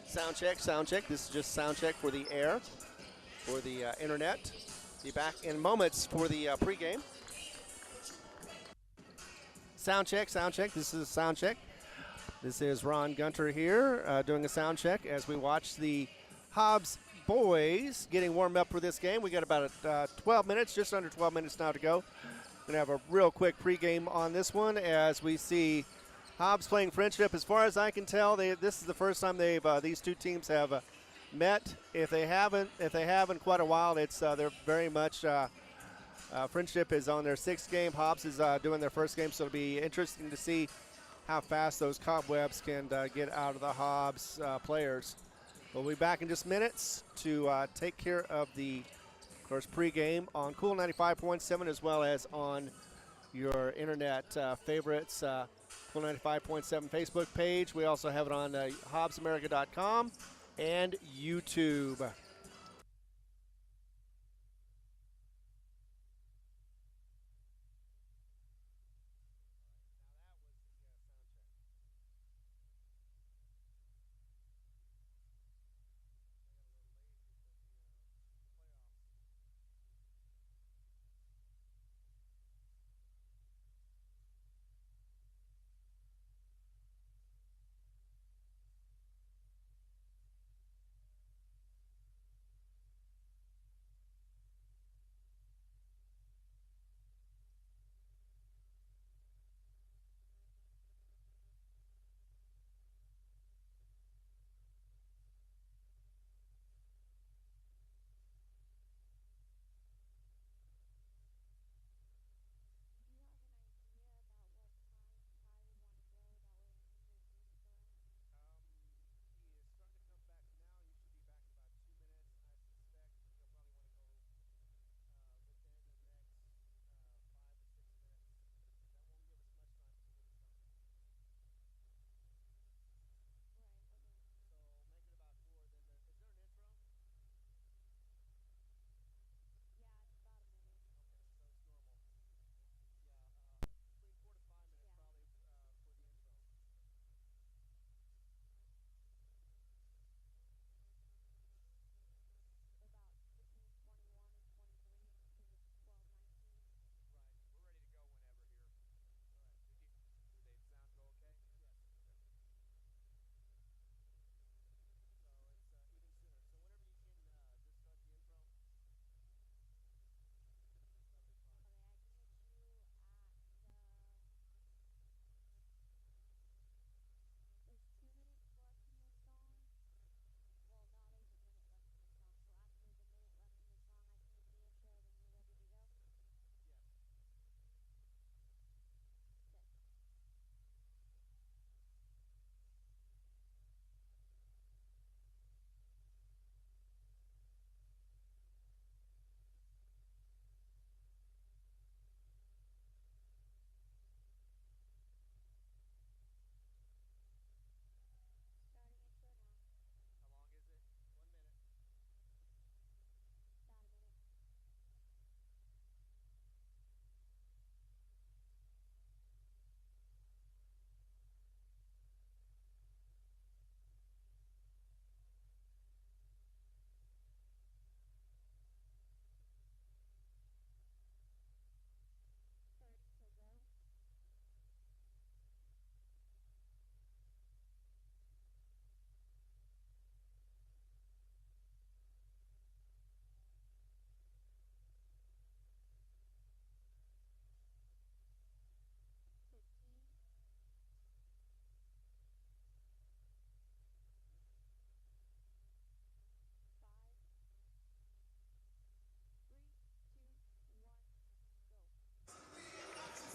Sound check, sound check. This is just sound check for the air, for the internet. Be back in moments for the pregame. Sound check, sound check. This is sound check. This is Ron Gunter here doing a sound check as we watch the Hobbs boys getting warmed up for this game. We got about 12 minutes, just under 12 minutes now to go. Going to have a real quick pregame on this one as we see Hobbs playing Frenship. As far as I can tell, this is the first time these two teams have met. If they haven't in quite a while, they're very much Frenship is on their sixth game. Hobbs is doing their first game, so it'll be interesting to see how fast those cobwebs can get out of the Hobbs players. We'll be back in just minutes to take care of the, of course, pregame on Cool 95.7 as well as on your internet favorites. Cool 95.7 Facebook page. We also have it on HobbsAmerica.com and YouTube.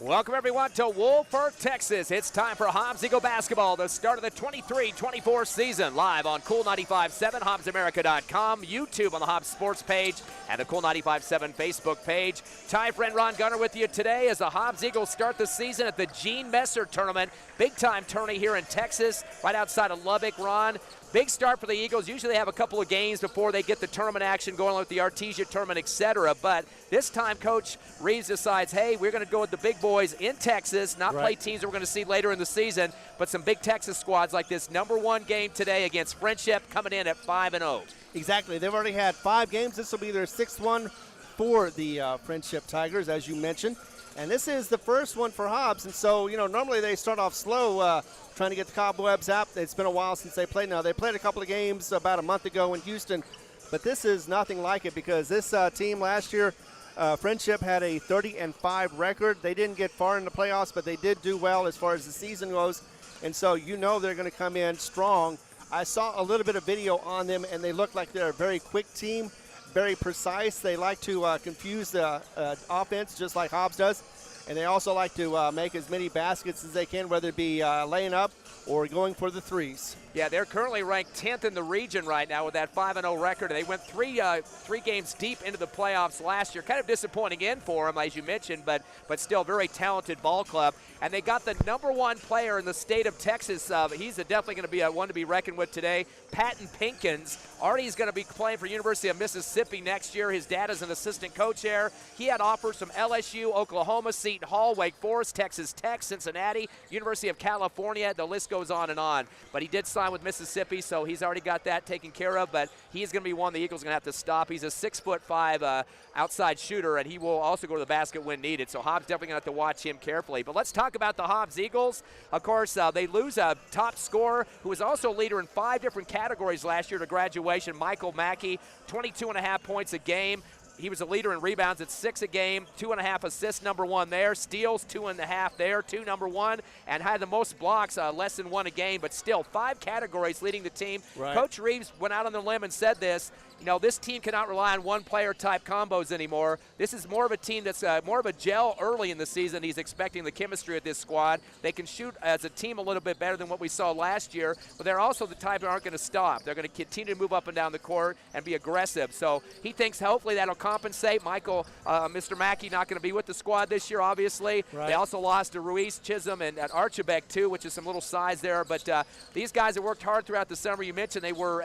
Welcome, everyone, to Wolford, Texas. It's time for Hobbs Eagle basketball, the start of the 23-24 season, live on Cool 95.7, HobbsAmerica.com, YouTube on the Hobbs Sports page, and the Cool 95.7 Facebook page. Ty friend Ron Gunter with you today as the Hobbs Eagles start the season at the Gene Messer Tournament, big-time tourney here in Texas, right outside of Lubbock. Ron, big start for the Eagles. Usually they have a couple of games before they get the tournament action going with the Artesia tournament, etc. But this time, Coach Reeves decides, hey, we're going to go with the big boys in Texas, not play teams that we're going to see later in the season, but some big Texas squads like this #1 game today against Frenship, coming in at 5-0. Exactly. They've already had 5 games. This will be their 6th one for the Frenship Tigers, as you mentioned. And this is the first one for Hobbs. And so, normally they start off slow trying to get the cobwebs out. It's been a while since they played now. They played a couple of games about a month ago in Houston, but this is nothing like it because this team last year, Frenship had a 30-5 record. They didn't get far in the playoffs, but they did do well as far as the season goes. And so they're going to come in strong. I saw a little bit of video on them, and they look like they're a very quick team, very precise. They like to confuse the offense just like Hobbs does. And they also like to make as many baskets as they can, whether it be laying up or going for the threes. Yeah, they're currently ranked 10th in the region right now with that 5-0 record. They went three games deep into the playoffs last year. Kind of disappointing end for them, as you mentioned, but still very talented ball club. And they got the #1 player in the state of Texas. He's definitely going to be one to be reckoned with today. Patton Pinkins. Already he's going to be playing for University of Mississippi next year. His dad is an assistant coach there. He had offers from LSU, Oklahoma, Seton Hall, Wake Forest, Texas Tech, Cincinnati, University of California. The list goes on and on. But he did sign with Mississippi, so he's already got that taken care of. But he's going to be one the Eagles are going to have to stop. He's a 6'5" outside shooter, and he will also go to the basket when needed. So Hobbs definitely going to have to watch him carefully. But let's talk about the Hobbs Eagles. Of course, they lose a top scorer who was also a leader in 5 different categories last year to graduation, Michael Mackey, 22.5 points a game. He was a leader in rebounds at 6 a game, 2.5 assists, #1 there. Steals, 2.5 there, 2 #1, and had the most blocks, less than 1 a game, but still 5 categories leading the team. Right. Coach Reeves went out on the limb and said this, this team cannot rely on one-player type combos anymore. This is more of a team that's more of a gel early in the season. He's expecting the chemistry of this squad. They can shoot as a team a little bit better than what we saw last year, but they're also the type that aren't going to stop. They're going to continue to move up and down the court and be aggressive. So he thinks hopefully that'll compensate. Mr. Mackey not going to be with the squad this year, obviously. Right. They also lost to Ruiz, Chisholm, and at Archibald, too, which is some little size there. But these guys have worked hard throughout the summer. You mentioned they were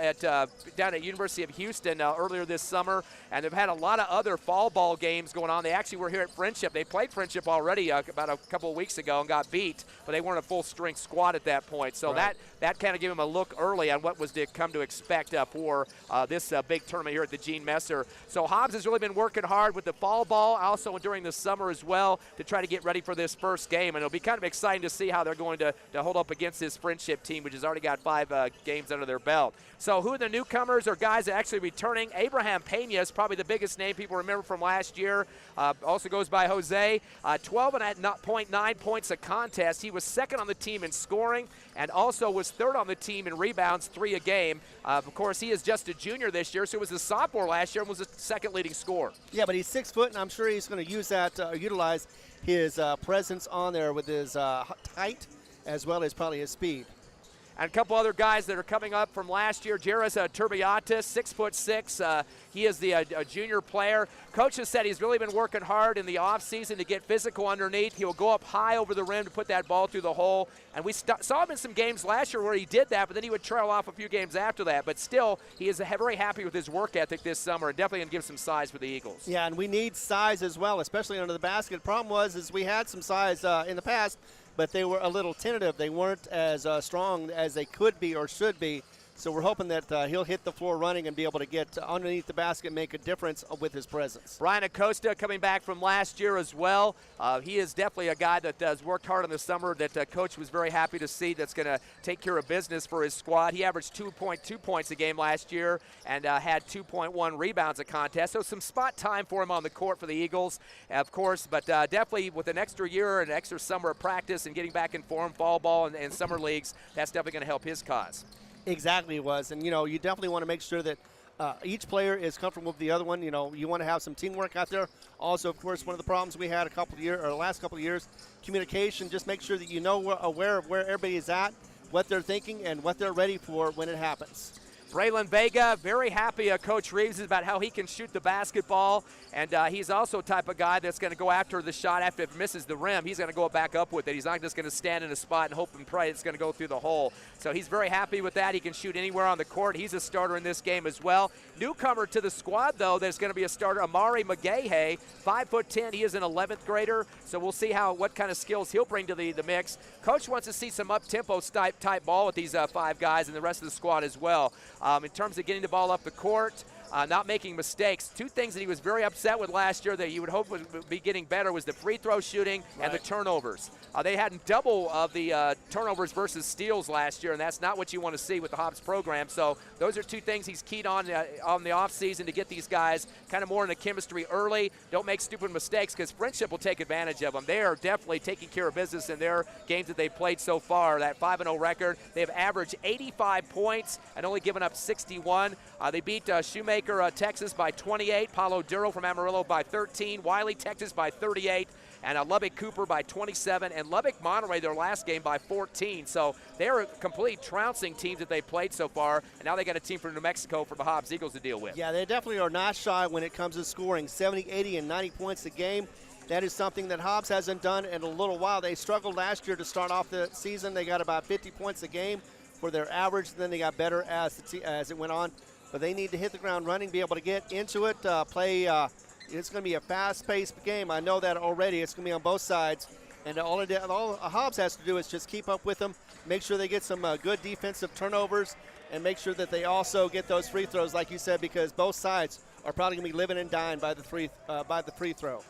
down at University of Houston earlier this summer, and they've had a lot of other fall ball games going on. They actually were here at Frenship. They played Frenship already about a couple of weeks ago and got beat, but they weren't a full-strength squad at that point. So right. that kind of gave them a look early on what was to come to expect for this big tournament here at the Gene Messer. So Hobbs has really been working hard with the fall ball, also during the summer as well, to try to get ready for this first game. And it'll be kind of exciting to see how they're going to hold up against this Frenship team, which has already got 5 games under their belt. So who are the newcomers or guys that actually returning? Abraham Pena is probably the biggest name people remember from last year. Also goes by Jose. 12.9 points a contest. He was second on the team in scoring and also was third on the team in rebounds, 3 a game. Of course, he is just a junior this year, so he was a sophomore last year and was the second leading scorer. Yeah, but he's 6 foot, and I'm sure he's going to use that, utilize his presence on there with his height as well as probably his speed. And a couple other guys that are coming up from last year. Jairus Turbiatis, 6'6". He is the junior player. Coach has said he's really been working hard in the offseason to get physical underneath. He will go up high over the rim to put that ball through the hole. And we saw him in some games last year where he did that, but then he would trail off a few games after that. But still, he is very happy with his work ethic this summer and definitely going to give some size for the Eagles. Yeah, and we need size as well, especially under the basket. Problem is we had some size in the past, but they were a little tentative. They weren't as strong as they could be or should be. So we're hoping that he'll hit the floor running and be able to get underneath the basket and make a difference with his presence. Brian Acosta coming back from last year as well. He is definitely a guy that has worked hard in the summer that Coach was very happy to see that's going to take care of business for his squad. He averaged 2.2 points a game last year and had 2.1 rebounds a contest. So some spot time for him on the court for the Eagles, of course, but definitely with an extra year and an extra summer of practice and getting back in form, fall ball and summer leagues, that's definitely going to help his cause. Exactly, it was. And, you definitely want to make sure that each player is comfortable with the other one. You want to have some teamwork out there. Also, of course, one of the problems we had the last couple of years, communication. Just make sure that aware of where everybody is at, what they're thinking, and what they're ready for when it happens. Braylon Vega, very happy Coach Reeves is about how he can shoot the basketball, and he's also a type of guy that's going to go after the shot after it misses the rim. He's going to go back up with it. He's not just going to stand in a spot and hope and pray it's going to go through the hole. So he's very happy with that. He can shoot anywhere on the court. He's a starter in this game as well. Newcomer to the squad, though, there's going to be a starter, Amari McGahey, 5'10". He is an 11th grader, so we'll see what kind of skills he'll bring to the mix. Coach wants to see some up-tempo type ball with these 5 guys and the rest of the squad as well. In terms of getting the ball up the court, not making mistakes. 2 things that he was very upset with last year that you would hope would be getting better was the free throw shooting and the turnovers. They had double of the turnovers versus steals last year, and that's not what you want to see with the Hobbs program. So those are 2 things he's keyed on the offseason to get these guys kind of more into chemistry early. Don't make stupid mistakes because Frenship will take advantage of them. They are definitely taking care of business in their games that they've played so far. That 5-0 record, they've averaged 85 points and only given up 61. They beat Shoemaker, Texas by 28, Palo Duro from Amarillo by 13, Wiley, Texas by 38, and Lubbock Cooper by 27, and Lubbock Monterey their last game by 14. So they're complete trouncing teams that they've played so far, and now they got a team from New Mexico for the Hobbs Eagles to deal with. Yeah, they definitely are not shy when it comes to scoring 70, 80, and 90 points a game. That is something that Hobbs hasn't done in a little while. They struggled last year to start off the season. They got about 50 points a game for their average. Then they got better as it went on. But they need to hit the ground running, be able to get into it, play. It's going to be a fast-paced game. I know that already. It's going to be on both sides. And all Hobbs has to do is just keep up with them, make sure they get some good defensive turnovers, and make sure that they also get those free throws, like you said, because both sides are probably going to be living and dying by the free throw.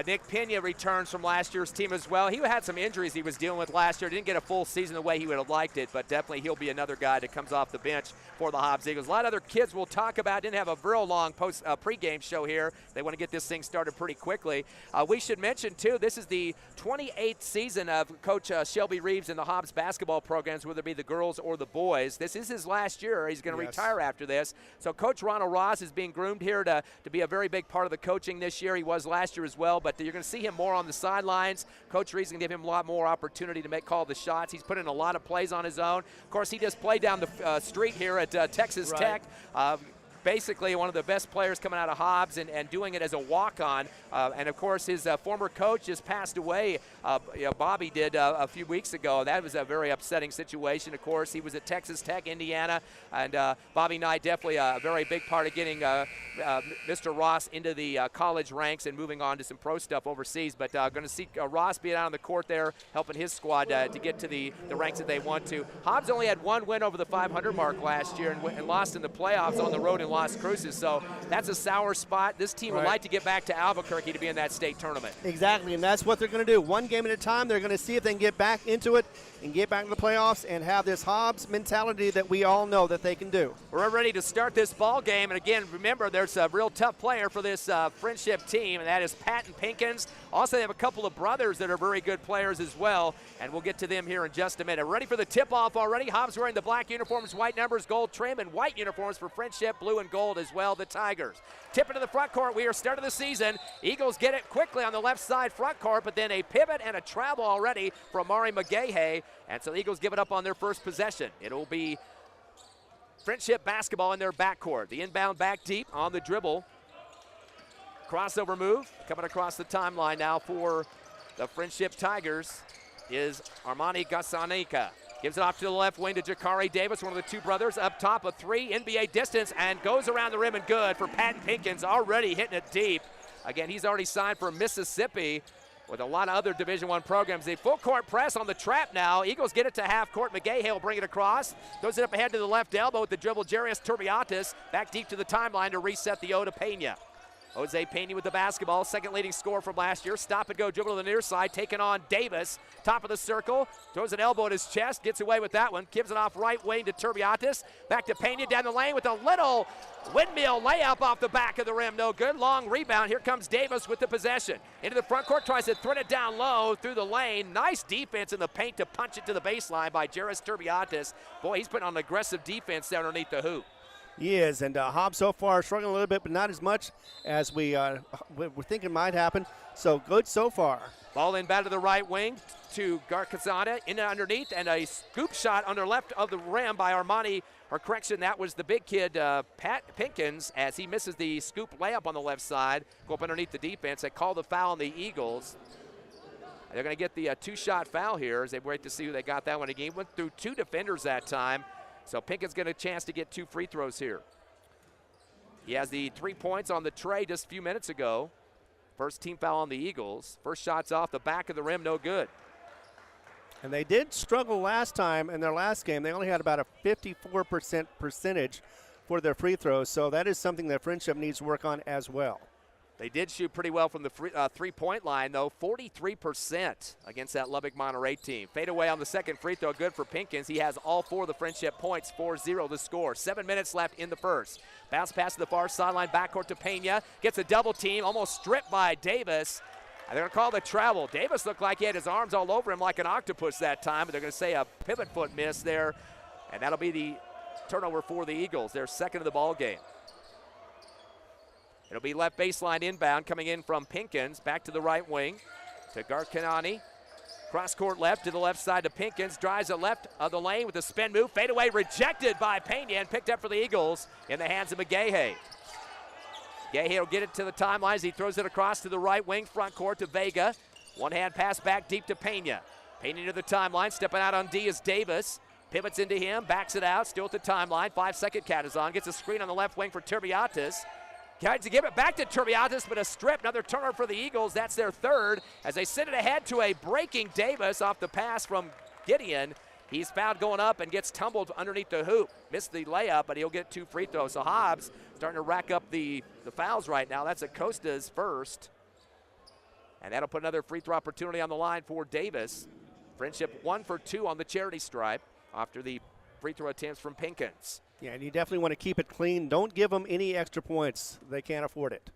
Nick Pena returns from last year's team as well. He had some injuries he was dealing with last year. Didn't get a full season the way he would have liked it, but definitely he'll be another guy that comes off the bench for the Hobbs Eagles. A lot of other kids we'll talk about. Didn't have a real long pregame show here. They want to get this thing started pretty quickly. We should mention, too, this is the 28th season of Coach Shelby Reeves in the Hobbs basketball programs, whether it be the girls or the boys. This is his last year. He's going to retire after this. So Coach Ronald Ross is being groomed here to be a very big part of the coaching this year. He was last year as well, but you're going to see him more on the sidelines. Coach Reeves can give him a lot more opportunity to call the shots. He's put in a lot of plays on his own. Of course, he just played down the street here at Texas Tech. Basically one of the best players coming out of Hobbs and doing it as a walk-on. And, of course, his former coach just passed away. Bobby did a few weeks ago. That was a very upsetting situation, of course. He was at Texas Tech, Indiana, and Bobby Knight definitely a very big part of getting Mr. Ross into the college ranks and moving on to some pro stuff overseas. But going to see Ross being out on the court there, helping his squad to get to the ranks that they want to. Hobbs only had 1 win over the 500 mark last year and lost in the playoffs on the road in Las Cruces, so that's a sour spot. This team would like to get back to Albuquerque to be in that state tournament. Exactly, and that's what they're going to do. 1 game at a time. They're going to see if they can get back into it and get back to the playoffs and have this Hobbs mentality that we all know that they can do. We're ready to start this ball game, and again, remember, there's a real tough player for this Frenship team, and that is Patton Pinkins. Also, they have a couple of brothers that are very good players as well, and we'll get to them here in just a minute. Ready for the tip-off already. Hobbs wearing the black uniforms, white numbers, gold trim, and white uniforms for Frenship, blue and gold as well, the Tigers. Tip into the front court. We are starting the season. Eagles get it quickly on the left side front court, but then a pivot and a travel already from Amari McGahey, and so the Eagles give it up on their first possession. It'll be Frenship basketball in their backcourt. The inbound back deep on the dribble. Crossover move coming across the timeline now for the Frenship Tigers is Armani Gasanika. Gives it off to the left wing to Jakari Davis, one of the 2 brothers. Up top, a 3 NBA distance, and goes around the rim and good for Patton Pinkins, already hitting it deep. Again, he's already signed for Mississippi with a lot of other Division I programs. A full court press on the trap now. Eagles get it to half court. McGahey will bring it across. Throws it up ahead to the left elbow with the dribble. Jarius Turbiatis back deep to the timeline to reset the O to Pena. Jose Pena with the basketball, second leading scorer from last year. Stop and go dribble to the near side, taking on Davis. Top of the circle, throws an elbow at his chest, gets away with that one. Gives it off right wing to Turbiatis. Back to Pena down the lane with a little windmill layup off the back of the rim. No good. Long rebound. Here comes Davis with the possession. Into the front court, tries to thread it down low through the lane. Nice defense in the paint to punch it to the baseline by Jarius Turbiatis. Boy, he's putting on aggressive defense there underneath the hoop. He is, and Hobbs so far struggling a little bit, but not as much as we're thinking might happen. So good so far. Ball in back to the right wing to Garcazana, in underneath, and a scoop shot under left of the rim by Armani. Or correction, that was the big kid, Pat Pinkins, as he misses the scoop layup on the left side. Go up underneath the defense. They call the foul on the Eagles. They're going to get the two-shot foul here as they wait to see who they got that one again. Went through two defenders that time. So Pinkins get a chance to get 2 free throws here. He has the 3 points on the tray just a few minutes ago. First team foul on the Eagles. First shot's off the back of the rim, no good. And they did struggle last time in their last game. They only had about a 54% percentage for their free throws. So that is something that Frenship needs to work on as well. They did shoot pretty well from the three-point line, though, 43% against that Lubbock Monterey team. Fade away on the second free throw, good for Pinkins. He has all 4 of the Frenship points, 4-0 to score. 7 minutes left in the first. Bounce pass to the far sideline, backcourt to Pena. Gets a double team, almost stripped by Davis. And they're going to call the travel. Davis looked like he had his arms all over him like an octopus that time, but they're going to say a pivot foot miss there. And that'll be the turnover for the Eagles. They're second of the ball game. It'll be left baseline inbound coming in from Pinkins. Back to the right wing to Garcanani. Cross court left to the left side to Pinkins. Drives the left of the lane with a spin move. Fade away rejected by Pena and picked up for the Eagles in the hands of McGahey. McGahey will get it to the timelines. He throws it across to the right wing front court to Vega. One hand pass back deep to Pena. Pena to the timeline. Stepping out on D is Davis. Pivots into him. Backs it out. Still at the timeline. 5-second count is on. Gets a screen on the left wing for Turbiatis. Tries to give it back to Turbiatis, but a strip. Another turnover for the Eagles. That's their third as they send it ahead to a breaking Davis off the pass from Gideon. He's fouled going up and gets tumbled underneath the hoop. Missed the layup, but he'll get 2 free throws. So Hobbs starting to rack up the fouls right now. That's Acosta's first. And that'll put another free throw opportunity on the line for Davis. Frenship 1 for 2 on the charity stripe after the free throw attempts from Pinkins. Yeah, and you definitely want to keep it clean. Don't give them any extra points. They can't afford it.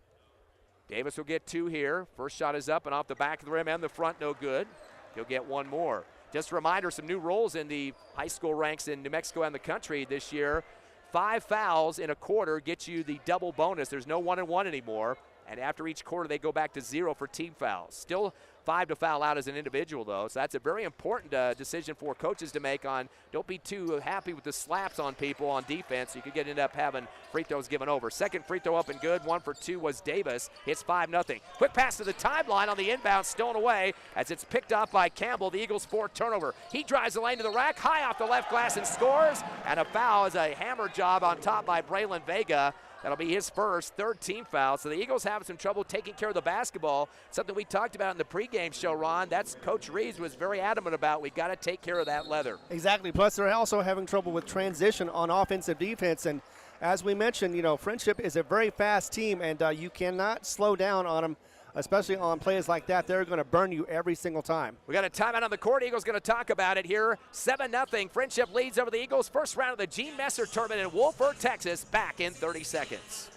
Davis will get 2 here. First shot is up and off the back of the rim and the front, no good. He'll get 1 more. Just a reminder, some new rules in the high school ranks in New Mexico and the country this year. 5 fouls in a quarter gets you the double bonus. There's no 1-and-1 anymore. And after each quarter, they go back to 0 for team fouls. Still 5 to foul out as an individual, though. So that's a very important decision for coaches to make on don't be too happy with the slaps on people on defense. You could end up having free throws given over. Second free throw up and good. 1 for 2 was Davis. It's 5-0. Quick pass to the timeline on the inbound, stolen away as it's picked off by Campbell. The Eagles' 4th turnover. He drives the lane to the rack, high off the left glass and scores. And a foul is a hammer job on top by Braylon Vega. That'll be his first, 3rd team foul. So the Eagles have some trouble taking care of the basketball. Something we talked about in the pregame show, Ron. That's Coach Reeves was very adamant about. We got to take care of that leather. Exactly. Plus, they're also having trouble with transition on offensive defense. And as we mentioned, Frenship is a very fast team, and you cannot slow down on them, especially on plays like that. They're going to burn you every single time. We got a timeout on the court. Eagles going to talk about it here. 7-0. Frenship leads over the Eagles. First round of the Gene Messer Tournament in Wolford, Texas. Back in 30 seconds.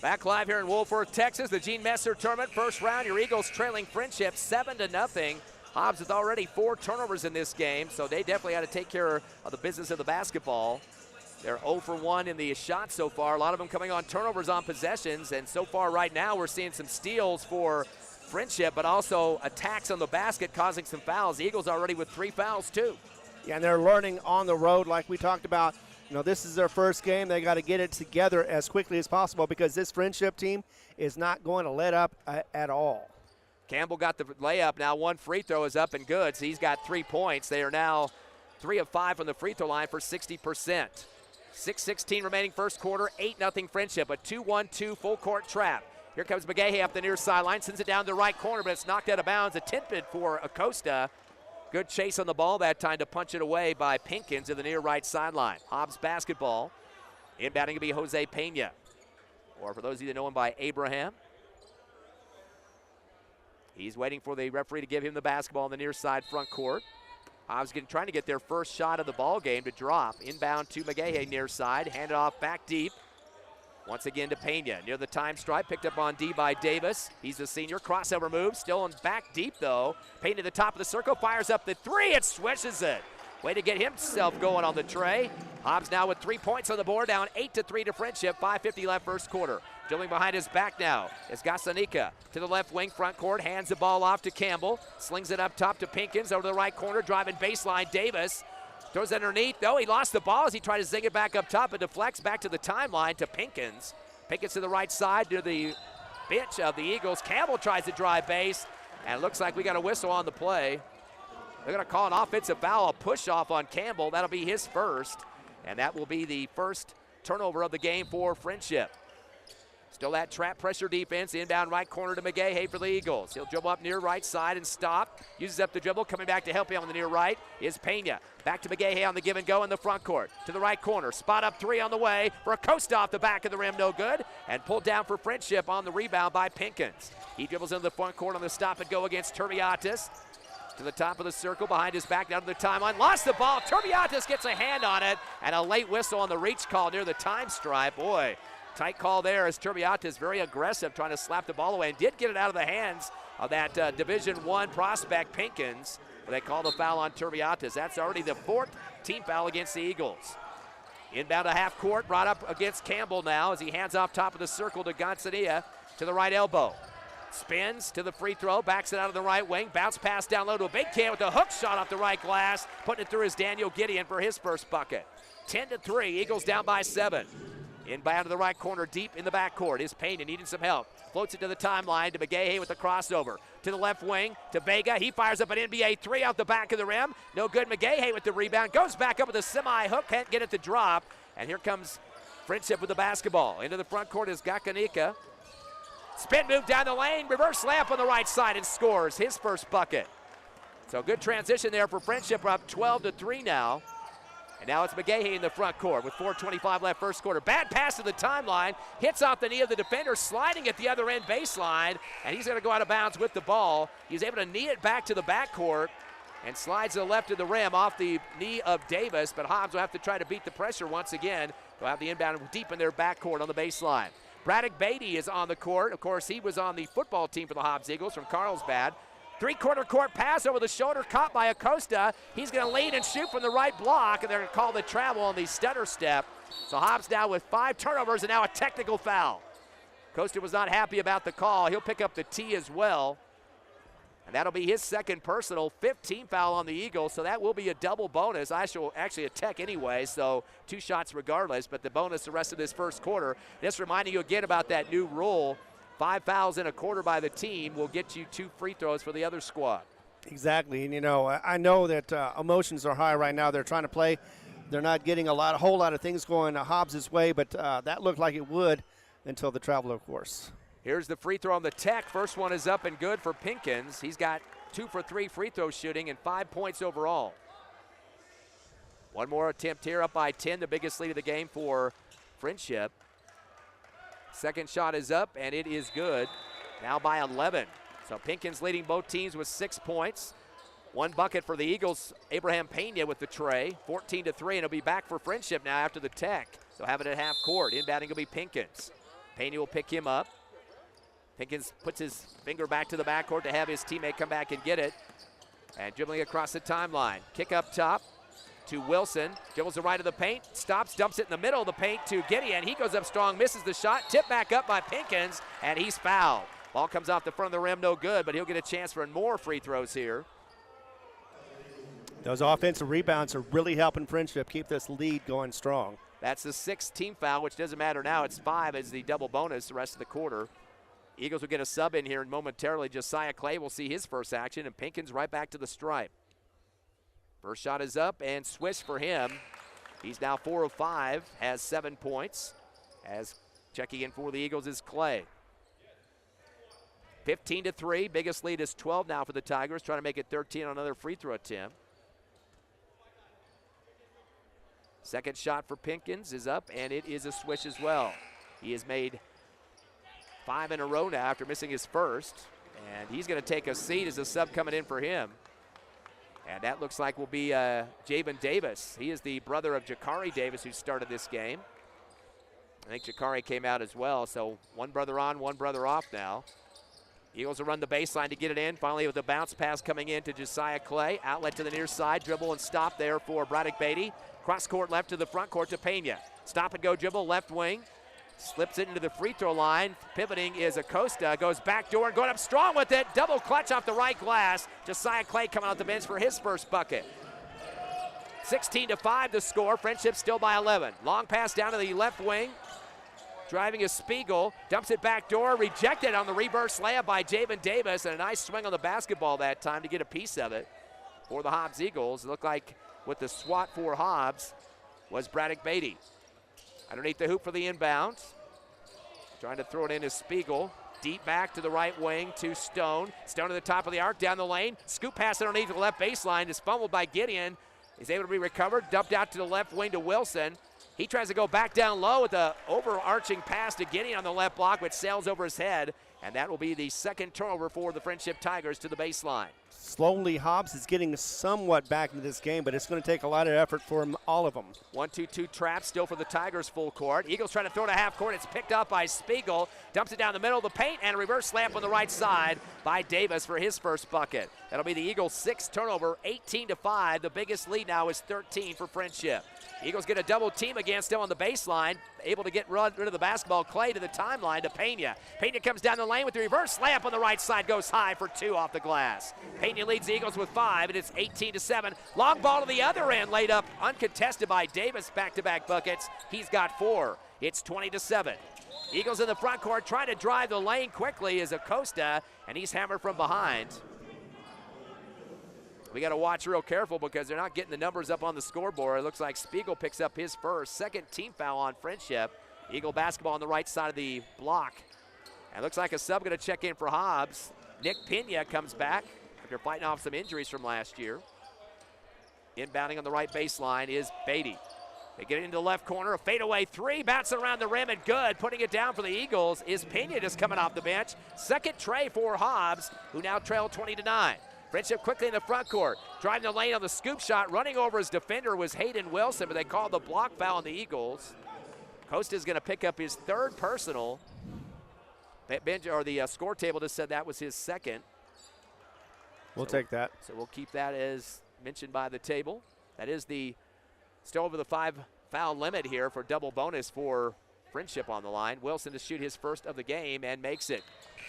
Back live here in Wolford, Texas, the Gene Messer Tournament. First round, your Eagles trailing Frenship 7-0. Hobbs with already 4 turnovers in this game, so they definitely had to take care of the business of the basketball. They're 0 for 1 in the shots so far, a lot of them coming on turnovers on possessions, and so far right now we're seeing some steals for Frenship, but also attacks on the basket causing some fouls. The Eagles already with 3 fouls too. Yeah, and they're learning on the road like we talked about. This is their first game. They got to get it together as quickly as possible because this Frenship team is not going to let up at all. Campbell got the layup. Now 1 free throw is up and good, so he's got 3 points. They are now 3 of 5 from the free throw line for 60%. 6:16 remaining first quarter, 8-0 Frenship, a 2-1-2 full court trap. Here comes McGahey up the near sideline, sends it down the right corner, but it's knocked out of bounds. Attempted for Acosta. Good chase on the ball that time to punch it away by Pinkins to the near right sideline. Hobbs basketball. Inbounding to be Jose Pena. Or for those of you that know him by Abraham. He's waiting for the referee to give him the basketball on the near side front court. Hobbs trying to get their first shot of the ball game to drop. Inbound to McGahey near side. Handed off back deep. Once again to Pena. Near the time stripe. Picked up on D by Davis. He's the senior. Crossover move. Still on back deep though. Pena to the top of the circle. Fires up the three. It swishes it. Way to get himself going on the tray. Hobbs now with 3 points on the board. Down 8-3 to Frenship. 5:50 left first quarter. Dribbling behind his back now is Gasanika to the left wing front court. Hands the ball off to Campbell. Slings it up top to Pinkins. Over to the right corner. Driving baseline. Davis. Throws it underneath, though. He lost the ball as he tried to zing it back up top. It deflects back to the timeline to Pinkins. Pinkins to the right side to the bench of the Eagles. Campbell tries to drive base, and it looks like we got a whistle on the play. They're going to call an offensive foul, a push-off on Campbell. That'll be his first, and that will be the first turnover of the game for Frenship. Still that trap pressure defense. Inbound right corner to McGahey for the Eagles. He'll dribble up near right side and stop. Uses up the dribble. Coming back to help him on the near right is Pena. Back to McGahey on the give and go in the front court. To the right corner. Spot up three on the way for a coast off the back of the rim. No good. And pulled down for Frenship on the rebound by Pinkins. He dribbles into the front court on the stop and go against Turbiatis. To the top of the circle, behind his back, down to the timeline. Lost the ball. Turbiatis gets a hand on it. And a late whistle on the reach call near the time stripe. Boy. Tight call there as Turbiatis very aggressive trying to slap the ball away and did get it out of the hands of that Division I prospect Pinkins. But they call the foul on Turbiatis. That's already the fourth team foul against the Eagles. Inbound to half court, brought up against Campbell now as he hands off top of the circle to Gonzania to the right elbow. Spins to the free throw, backs it out of the right wing, bounce pass down low to a big can with a hook shot off the right glass. Putting it through is Daniel Gideon for his first bucket. 10-3, Eagles down by 7. Inbound to the right corner, deep in the backcourt is Payne, needing some help. Floats it to the timeline to McGahey with the crossover. To the left wing, to Vega. He fires up an NBA three out the back of the rim. No good. McGahey with the rebound. Goes back up with a semi-hook. Can't get it to drop. And here comes Frenship with the basketball. Into the front court is Gakanika. Spin move down the lane. Reverse layup on the right side and scores his first bucket. So good transition there for Frenship. We're up 12-3 now. And now it's McGahey in the front court with 4:25 left first quarter. Bad pass to the timeline. Hits off the knee of the defender, sliding at the other end baseline. And he's going to go out of bounds with the ball. He's able to knee it back to the backcourt and slides to the left of the rim off the knee of Davis. But Hobbs will have to try to beat the pressure once again. They'll have the inbound deep in their backcourt on the baseline. Braddock Beatty is on the court. Of course, he was on the football team for the Hobbs Eagles from Carlsbad. Three-quarter court pass over the shoulder, caught by Acosta. He's going to lead and shoot from the right block, and they're going to call the travel on the stutter step. So Hobbs now with 5 turnovers and now a technical foul. Acosta was not happy about the call. He'll pick up the T as well. And that'll be his second personal, 15 foul on the Eagles, so that will be a double bonus. Actually a tech anyway, so 2 shots regardless, but the bonus the rest of this first quarter. Just reminding you again about that new rule. 5 fouls in a quarter by the team will get you 2 free throws for the other squad. Exactly, and you know, I know that emotions are high right now. They're trying to play. They're not getting a whole lot of things going Hobbs' way, but that looked like it would until the travel, of course. Here's the free throw on the tech. First one is up and good for Pinkins. He's got 2 for 3 free throw shooting and 5 points overall. One more attempt here, up by 10, the biggest lead of the game for Frenship. Second shot is up, and it is good. Now by 11. So Pinkins leading both teams with 6 points. 1 bucket for the Eagles. Abraham Pena with the tray. 14-3, and it'll be back for Frenship now after the tech. So have it at half court. Inbounding will be Pinkins. Pena will pick him up. Pinkins puts his finger back to the backcourt to have his teammate come back and get it. And dribbling across the timeline. Kick up top to Wilson. Dribbles the right of the paint. Stops, dumps it in the middle of the paint to Gideon. He goes up strong, misses the shot. Tipped back up by Pinkins, and he's fouled. Ball comes off the front of the rim, no good, but he'll get a chance for more free throws here. Those offensive rebounds are really helping Frenship keep this lead going strong. That's the 6th team foul, which doesn't matter now. It's 5 as the double bonus the rest of the quarter. Eagles will get a sub in here, and momentarily Josiah Clay will see his first action, and Pinkins right back to the stripe. First shot is up, and swish for him. He's now 4 of 5, has 7 points. As checking in for the Eagles is Clay. 15-3, biggest lead is 12 now for the Tigers, trying to make it 13 on another free throw attempt. Second shot for Pinkins is up, and it is a swish as well. He has made 5 in a row now after missing his first, and he's going to take a seat as a sub coming in for him. And that looks like will be Javen Davis. He is the brother of Jakari Davis, who started this game. I think Jakari came out as well, so one brother on, one brother off now. Eagles will run the baseline to get it in. Finally with a bounce pass coming in to Josiah Clay. Outlet to the near side, dribble and stop there for Braddock Beatty. Cross court left to the front court to Pena. Stop and go dribble, left wing. Slips it into the free throw line. Pivoting is Acosta. Goes back door and going up strong with it. Double clutch off the right glass. Josiah Clay coming out the bench for his first bucket. 16-5 the score. Frenship still by 11. Long pass down to the left wing. Driving is Spiegel. Dumps it back door. Rejected on the reverse layup by Javen Davis. And a nice swing on the basketball that time to get a piece of it for the Hobbs Eagles. It looked like with the swat for Hobbs was Braddock Beatty. Underneath the hoop for the inbound. Trying to throw it in to Spiegel. Deep back to the right wing to Stone. Stone to the top of the arc, down the lane. Scoop pass underneath the left baseline. Is fumbled by Gideon. Is able to be recovered. Dumped out to the left wing to Wilson. He tries to go back down low with the overarching pass to Gideon on the left block, which sails over his head. And that will be the second turnover for the Frenship Tigers to the baseline. Slowly, Hobbs is getting somewhat back into this game, but it's going to take a lot of effort for all of them. 1-2-2 trap still for the Tigers full court. Eagles trying to throw to half court. It's picked up by Spiegel. Dumps it down the middle of the paint, and a reverse slamp on the right side by Davis for his first bucket. That'll be the Eagles' sixth turnover, 18-5. The biggest lead now is 13 for Frenship. Eagles get a double team against him on the baseline. Able to get rid of the basketball. Clay to the timeline to Pena. Pena comes down the lane with the reverse layup on the right side. Goes high for 2 off the glass. Pena leads the Eagles with 5, and it's 18-7. Long ball to the other end, laid up uncontested by Davis. Back-to-back buckets. He's got 4. It's 20-7. Eagles in the front court trying to drive the lane quickly is Acosta, and he's hammered from behind. We got to watch real careful because they're not getting the numbers up on the scoreboard. It looks like Spiegel picks up his first. Second team foul on Frenship. Eagle basketball on the right side of the block. And it looks like a sub going to check in for Hobbs. Nick Pena comes back after fighting off some injuries from last year. Inbounding on the right baseline is Beatty. They get it into the left corner, a fadeaway 3, bouncing around the rim and good. Putting it down for the Eagles is Pena just coming off the bench. Second tray for Hobbs, who now trail 20-9. Frenship quickly in the front court, driving the lane on the scoop shot. Running over his defender was Hayden Wilson, but they called the block foul on the Eagles. Costa's going to pick up his third personal. The score table just said that was his second. We'll take that. So we'll keep that as mentioned by the table. That is still over the 5 foul limit here for double bonus for Frenship on the line. Wilson to shoot his first of the game and makes it.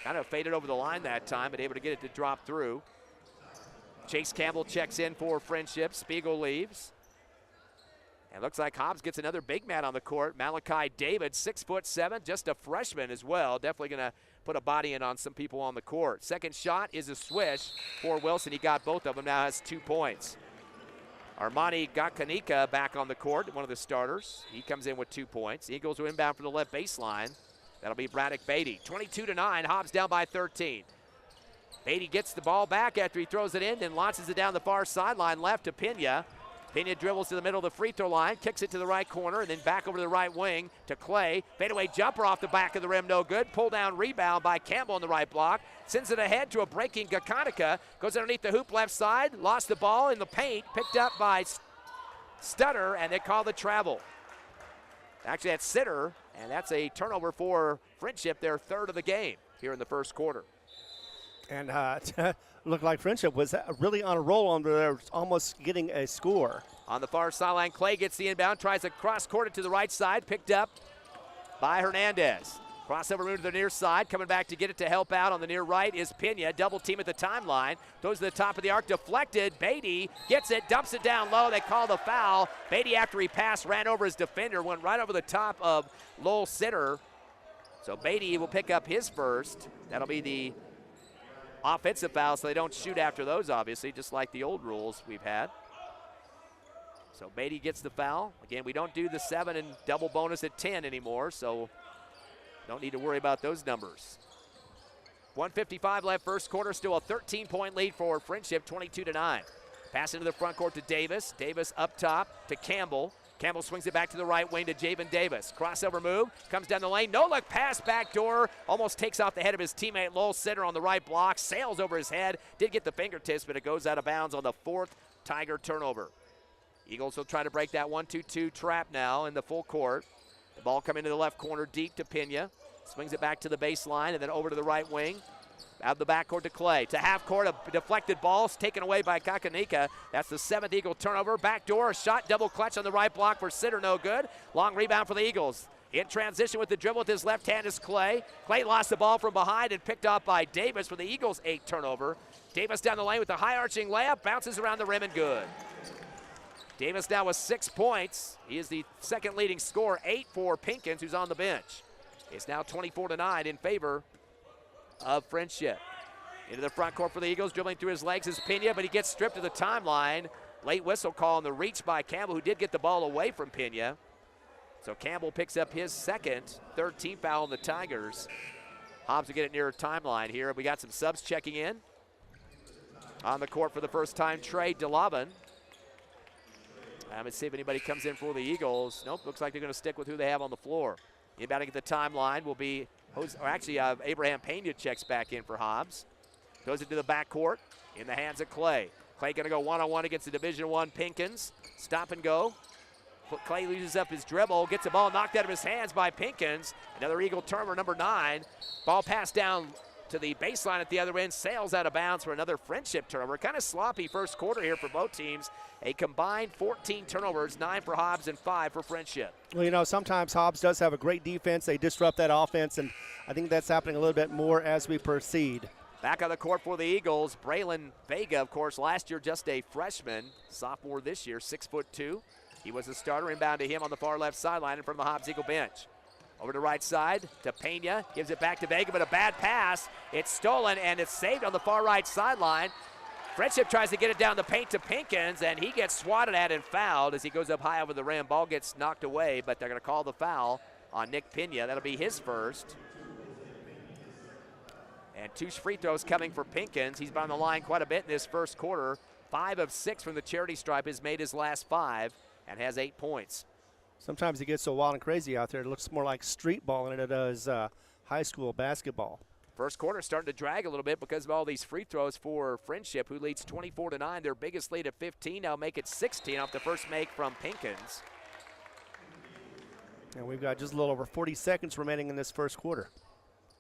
Kind of faded over the line that time, but able to get it to drop through. Chase Campbell checks in for Frenship. Spiegel leaves. And looks like Hobbs gets another big man on the court. Malachi David, 6'7", just a freshman as well. Definitely going to put a body in on some people on the court. Second shot is a swish for Wilson. He got both of them, now has 2 points. Armani Gakanika back on the court, one of the starters. He comes in with 2 points. Eagles will inbound from the left baseline. That'll be Braddock Beatty. 22-9, Hobbs down by 13. Beatty gets the ball back after he throws it in, then launches it down the far sideline left to Pena. Pena dribbles to the middle of the free throw line, kicks it to the right corner, and then back over to the right wing to Clay. Fadeaway jumper off the back of the rim, no good. Pull down rebound by Campbell on the right block. Sends it ahead to a breaking Gakanika. Goes underneath the hoop left side, lost the ball in the paint, picked up by Stutter, and they call the travel. Actually, that's Sitter, and that's a turnover for Frenship, their third of the game here in the first quarter. And looked like Frenship was really on a roll under there, almost getting a score. On the far sideline, Clay gets the inbound, tries to cross-court it to the right side, picked up by Hernandez. Crossover move to the near side, coming back to get it to help out on the near right is Pena. Double team at the timeline, goes to the top of the arc, deflected. Beatty gets it, dumps it down low. They call the foul. Beatty, after he passed, ran over his defender, went right over the top of Lowell Sitter. So Beatty will pick up his first. That'll be the offensive foul, so they don't shoot after those, obviously, just like the old rules we've had. So Beatty gets the foul. Again, we don't do the 7 and double bonus at 10 anymore, so don't need to worry about those numbers. 1:55 left first quarter, still a 13-point lead for Frenship, 22-9. Pass into the front court to Davis. Davis up top to Campbell. Campbell swings it back to the right wing to Javen Davis. Crossover move, comes down the lane. No look pass, backdoor. Almost takes off the head of his teammate Lowell Sitter on the right block. Sails over his head. Did get the fingertips, but it goes out of bounds on the 4th Tiger turnover. Eagles will try to break that 1-2-2 trap now in the full court. The ball coming to the left corner deep to Pena. Swings it back to the baseline and then over to the right wing. Out of the backcourt to Clay. To half court, a deflected ball taken away by Kakanika. That's the 7th Eagle turnover. Backdoor, a shot, double clutch on the right block for Sitter, no good. Long rebound for the Eagles. In transition with the dribble with his left hand is Clay. Clay lost the ball from behind and picked off by Davis for the Eagles' 8th turnover. Davis down the lane with a high arching layup, bounces around the rim and good. Davis now with 6 points. He is the 2nd leading scorer, 8 for Pinkins, who's on the bench. It's now 24-9 in favor of Frenship. Into the front court for the Eagles, dribbling through his legs is Pena, but he gets stripped to the timeline. Late whistle call on the reach by Campbell, who did get the ball away from Pena. So Campbell picks up his 2nd, 3rd team foul on the Tigers. Hobbs will get it near timeline here. We got some subs checking in. On the court for the first time, Trey DeLavin. Let's see if anybody comes in for the Eagles. Nope, looks like they're going to stick with who they have on the floor. Inbounding at the timeline will be, Abraham Pena checks back in for Hobbs. Goes into the backcourt in the hands of Clay. Clay going to go one-on-one against the Division I Pinkins. Stop and go. Clay loses up his dribble, gets the ball knocked out of his hands by Pinkins. Another Eagle turnover, number 9. Ball passed down to the baseline at the other end, sails out of bounds for another Frenship turnover. Kind of sloppy first quarter here for both teams. A combined 14 turnovers, 9 for Hobbs and 5 for Frenship. Well, you know, sometimes Hobbs does have a great defense. They disrupt that offense, and I think that's happening a little bit more as we proceed. Back on the court for the Eagles, Braylon Vega, of course, last year just a freshman, sophomore this year, 6'2". He was a starter. Inbound to him on the far left sideline and from the Hobbs Eagle bench. Over to right side to Pena, gives it back to Vega, but a bad pass. It's stolen and it's saved on the far right sideline. Frenship tries to get it down the paint to Pinkins, and he gets swatted at and fouled as he goes up high over the rim. Ball gets knocked away, but they're going to call the foul on Nick Pena. That'll be his first. And 2 free throws coming for Pinkins. He's been on the line quite a bit in this first quarter. 5 of 6 from the charity stripe, has made his last 5 and has 8 points. Sometimes it gets so wild and crazy out there. It looks more like street ball than it does high school basketball. First quarter starting to drag a little bit because of all these free throws for Frenship, who leads 24-9. Their biggest lead at 15, now make it 16 off the first make from Pinkins. And we've got just a little over 40 seconds remaining in this first quarter.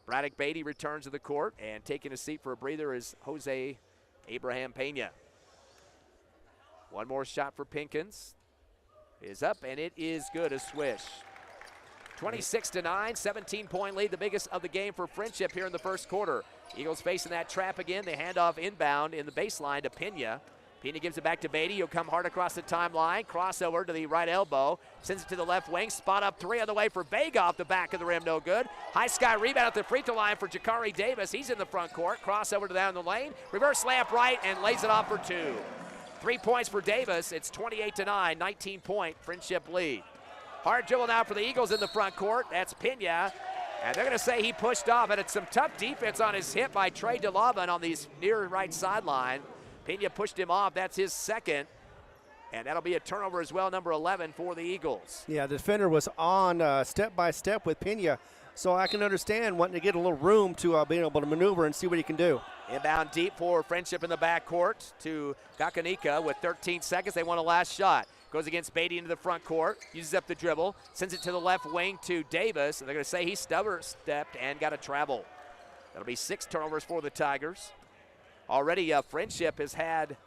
Braddock Beatty returns to the court, and taking a seat for a breather is Jose Abraham Pena. One more shot for Pinkins. Is up, and it is good, a swish. 26-9, 17-point lead, the biggest of the game for Frenship here in the first quarter. Eagles facing that trap again. They hand off inbound in the baseline to Pena. Pena gives it back to Beatty. He'll come hard across the timeline. Crossover to the right elbow. Sends it to the left wing. Spot up 3 on the way for Vega off the back of the rim. No good. High sky rebound at the free throw line for Jakari Davis. He's in the front court. Crossover to down the lane. Reverse layup right and lays it off for 2. 3 points for Davis. It's 28-9, 19-point Frenship lead. Hard dribble now for the Eagles in the front court. That's Pena. And they're going to say he pushed off. And it's some tough defense on his hip by Trey DeLavin on the near right sideline. Pena pushed him off. That's his 2nd. And that'll be a turnover as well, number 11 for the Eagles. Yeah, the defender was on step by step with Pena. So I can understand wanting to get a little room to being able to maneuver and see what he can do. Inbound deep for Frenship in the backcourt to Kakanika with 13 seconds. They want a last shot. Goes against Beatty into the front court, uses up the dribble, sends it to the left wing to Davis, and they're going to say he stepped and got a travel. That'll be 6 turnovers for the Tigers. Already Frenship has had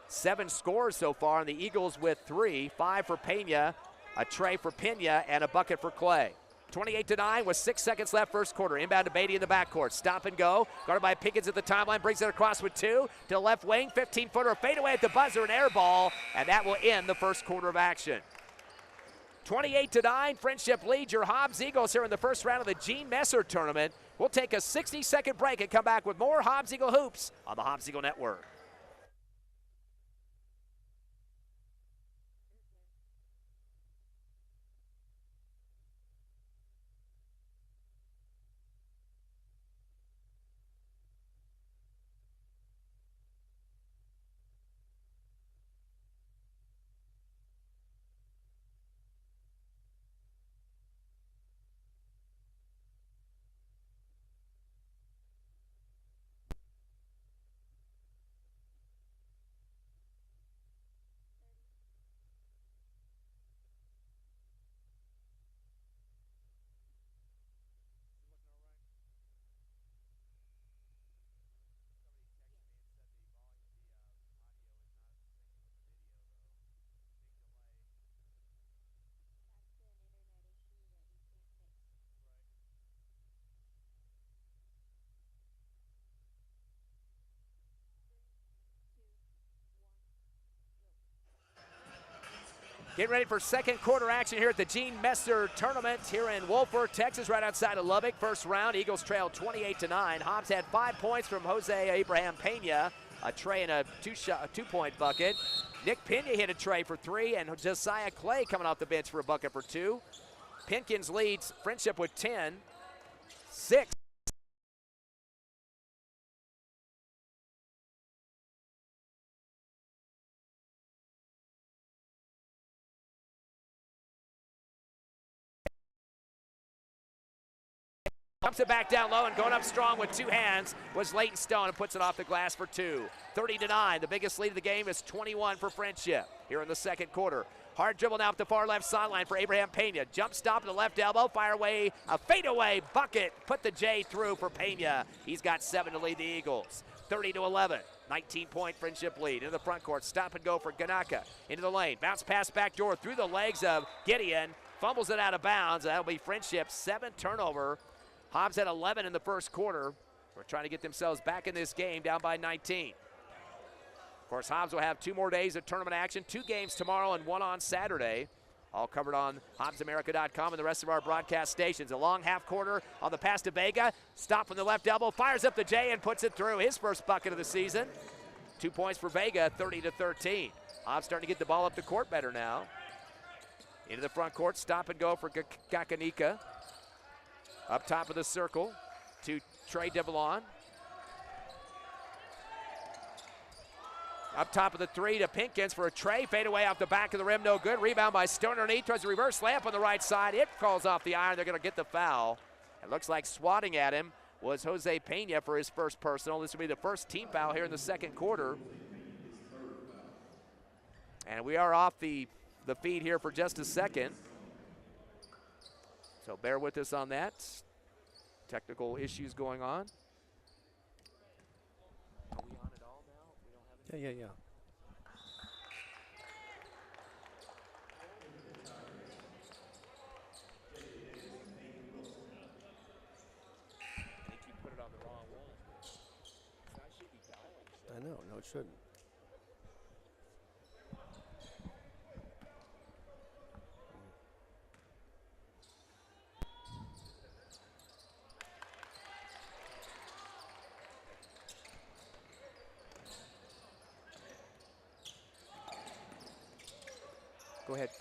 7 scores so far, and the Eagles with 3, 5 for Pena, a tray for Pena, and a bucket for Clay. 28-9 with 6 seconds left first quarter. Inbound to Beatty in the backcourt. Stop and go. Guarded by Pickens at the timeline. Brings it across with 2 to the left wing. 15-footer fade away at the buzzer, an air ball, and that will end the first quarter of action. 28-9, Frenship leads your Hobbs Eagles here in the first round of the Gene Messer tournament. We'll take a 60-second break and come back with more Hobbs Eagle hoops on the Hobbs Eagle Network. Getting ready for second quarter action here at the Gene Messer Tournament here in Wolford, Texas, right outside of Lubbock. First round, Eagles trailed 28-9. Hobbs had 5 points from Jose Abraham Pena, a tray and a two-point bucket. Nick Pena hit a tray for 3, and Josiah Clay coming off the bench for a bucket for 2. Pinkins leads Frenship with 10. 6. Pumps it back down low and going up strong with 2 hands was Leighton Stone and puts it off the glass for 2. 30-9, the biggest lead of the game is 21 for Frenship here in the second quarter. Hard dribble now up the far left sideline for Abraham Pena. Jump stop at the left elbow, fire away, a fadeaway bucket. Put the J through for Pena. He's got 7 to lead the Eagles. 30-11, 19-point Frenship lead. Into the front court, stop and go for Ganaka. Into the lane, bounce pass back door through the legs of Gideon. Fumbles it out of bounds. That'll be Frenship's 7th turnover. Hobbs had 11 in the first quarter. We're trying to get themselves back in this game, down by 19. Of course, Hobbs will have 2 more days of tournament action, 2 games tomorrow and 1 on Saturday. All covered on HobbsAmerica.com and the rest of our broadcast stations. A long half quarter on the pass to Vega. Stop from the left elbow, fires up the J and puts it through. His first bucket of the season. 2 points for Vega, 30-13. Hobbs starting to get the ball up the court better now. Into the front court, stop and go for Gakanika. Up top of the circle to Trey Devlon. Up top of the 3 to Pinkins for a Trey. Fade away off the back of the rim, no good. Rebound by Stoner underneath. Tries a reverse layup on the right side. It falls off the iron. They're going to get the foul. It looks like swatting at him was Jose Pena for his first personal. This will be the first team foul here in the second quarter. And we are off the feed here for just a second. So bear with us on that. Technical issues going on. Are we on it all now? Yeah. I think you put it on the wrong one. That should be dialing. I know. No, it shouldn't.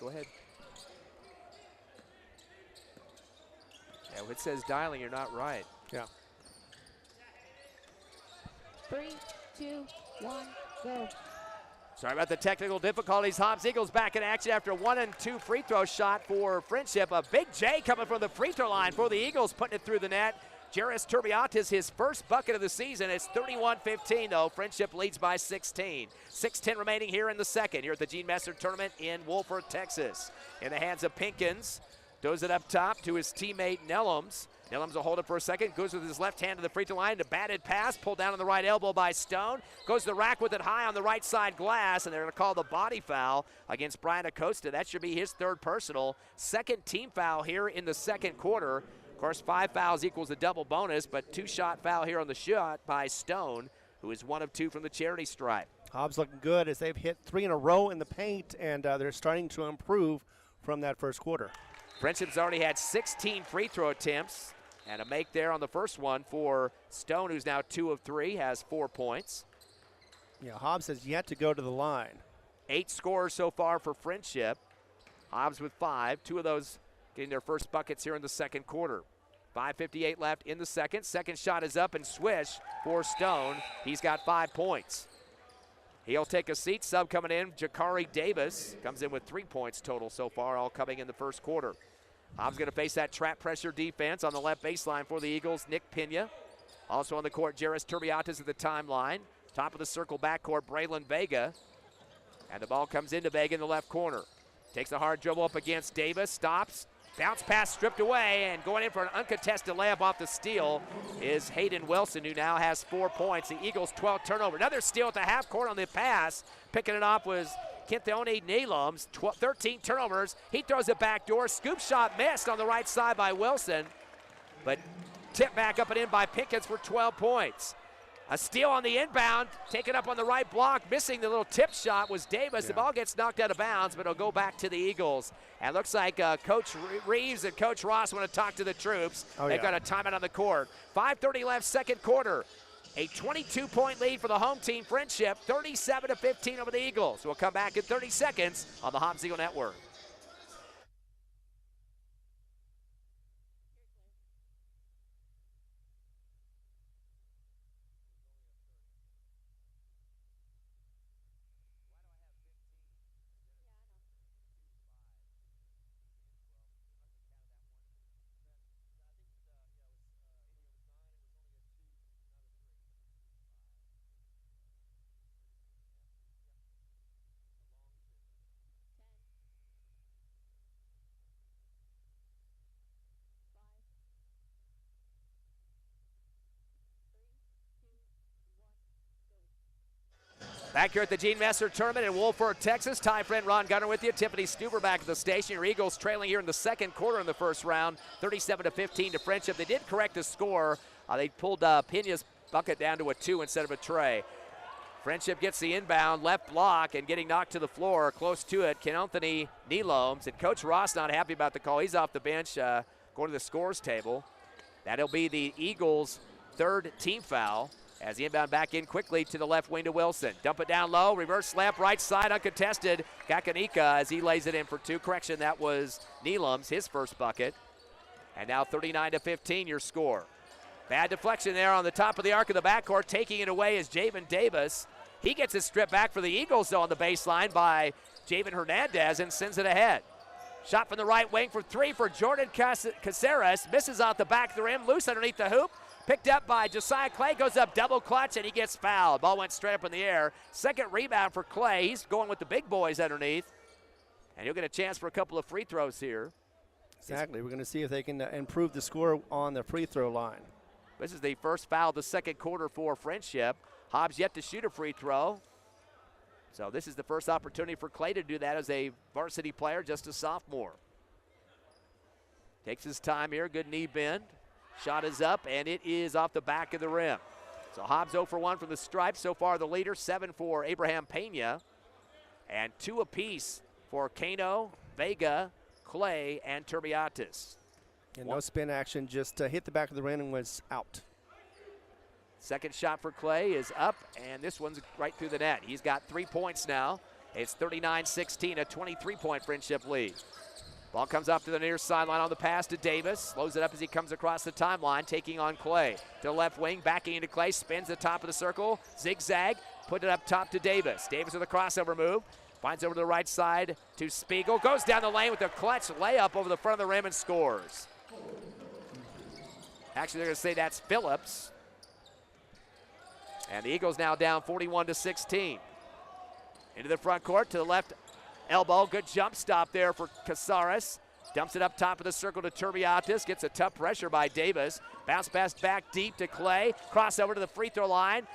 Go ahead. Yeah, if it says dialing, you're not right. Yeah. 3, 2, 1, go. Sorry about the technical difficulties. Hobbs Eagles back in action after a 1 and 2 free throw shot for Frenship. A big J coming from the free throw line for the Eagles, putting it through the net. Jairus Turbiatis, his first bucket of the season. It's 31-15, though. Frenship leads by 16. 6:10 remaining here in the second, here at the Gene Messer Tournament in Wolford, Texas. In the hands of Pinkins. Does it up top to his teammate Nellums. Nellums will hold it for a second. Goes with his left hand to the free throw line. The batted pass, pulled down on the right elbow by Stone. Goes to the rack with it high on the right side glass, and they're going to call the body foul against Brian Acosta. That should be his 3rd personal. 2nd team foul here in the second quarter. Of course, 5 fouls equals a double bonus, but 2-shot foul here on the shot by Stone, who is 1 of 2 from the charity stripe. Hobbs looking good as they've hit 3 in a row in the paint, and they're starting to improve from that first quarter. Friendship's already had 16 free throw attempts, and a make there on the first one for Stone, who's now 2 of 3, has 4 points. Yeah, Hobbs has yet to go to the line. 8 scores so far for Frenship. Hobbs with 5, 2 of those getting their first buckets here in the second quarter. 5:58 left in the second. Second shot is up and swish for Stone. He's got 5 points. He'll take a seat. Sub coming in, Jakari Davis comes in with 3 points total so far, all coming in the first quarter. Hobbs going to face that trap pressure defense on the left baseline for the Eagles. Nick Pena. Also on the court, Jairus Turbiatis at the timeline. Top of the circle backcourt, Braylon Vega. And the ball comes into Vega in the left corner. Takes a hard dribble up against Davis, stops. Bounce pass stripped away, and going in for an uncontested layup off the steal is Hayden Wilson, who now has 4 points. The Eagles' 12th turnover. Another steal at the half court on the pass. Picking it off was Kintheone Nellums. 13 turnovers. He throws it back door. Scoop shot missed on the right side by Wilson, but tipped back up and in by Pinkins for 12 points. A steal on the inbound, taken up on the right block, missing the little tip shot was Davis. Yeah. The ball gets knocked out of bounds, but it'll go back to the Eagles. And it looks like Coach Reeves and Coach Ross want to talk to the troops. They've got a timeout on the court. 5:30 left, second quarter. A 22-point lead for the home team, Frenship, 37-15 over the Eagles. We'll come back in 30 seconds on the Hobbs Eagle Network. Back here at the Gene Messer Tournament in Wolford, Texas. Ty friend Ron Gunner with you. Tiffany Stuber back at the station. Your Eagles trailing here in the second quarter in the first round, 37-15 to Frenship. They did correct the score. They pulled Pena's bucket down to a 2 instead of a tray. Frenship gets the inbound, left block, and getting knocked to the floor. Close to it, Ken Anthony Neeloms. And Coach Ross not happy about the call. He's off the bench, going to the scores table. That'll be the Eagles' third team foul. As the inbound back in quickly to the left wing to Wilson. Dump it down low, reverse slap, right side, uncontested. Kakanika as he lays it in for 2. Correction, that was Neeloms, his first bucket. And now 39-15 your score. Bad deflection there on the top of the arc of the backcourt. Taking it away is Javen Davis. He gets it stripped back for the Eagles, though, on the baseline by Javen Hernandez and sends it ahead. Shot from the right wing for 3 for Jordan Caceres. Misses out the back of the rim, loose underneath the hoop. Picked up by Josiah Clay, goes up double clutch, and he gets fouled. Ball went straight up in the air. Second rebound for Clay. He's going with the big boys underneath. And he'll get a chance for a couple of free throws here. Exactly. We're going to see if they can improve the score on the free throw line. This is the first foul of the second quarter for Frenship. Hobbs yet to shoot a free throw. So this is the first opportunity for Clay to do that as a varsity player, just a sophomore. Takes his time here, good knee bend. Shot is up, and it is off the back of the rim. So Hobbs 0 for 1 from the stripe. So far the leader, 7 for Abraham Pena. And 2 apiece for Kano, Vega, Clay, and Turbiatis. And no spin action, just hit the back of the rim and was out. Second shot for Clay is up, and this one's right through the net. He's got 3 points now. It's 39-16, a 23-point Frenship lead. Ball comes up to the near sideline on the pass to Davis. Slows it up as he comes across the timeline, taking on Clay. To the left wing, backing into Clay, spins the top of the circle, zigzag, put it up top to Davis. Davis with a crossover move, finds over to the right side to Spiegel. Goes down the lane with a clutch layup over the front of the rim and scores. Actually, they're going to say that's Phillips. And the Eagles now down 41-16. Into the front court to the left elbow, good jump stop there for Casares. Dumps it up top of the circle to Turbiatis. Gets a tough pressure by Davis. Bounce pass back deep to Clay. Crossover to the free throw line.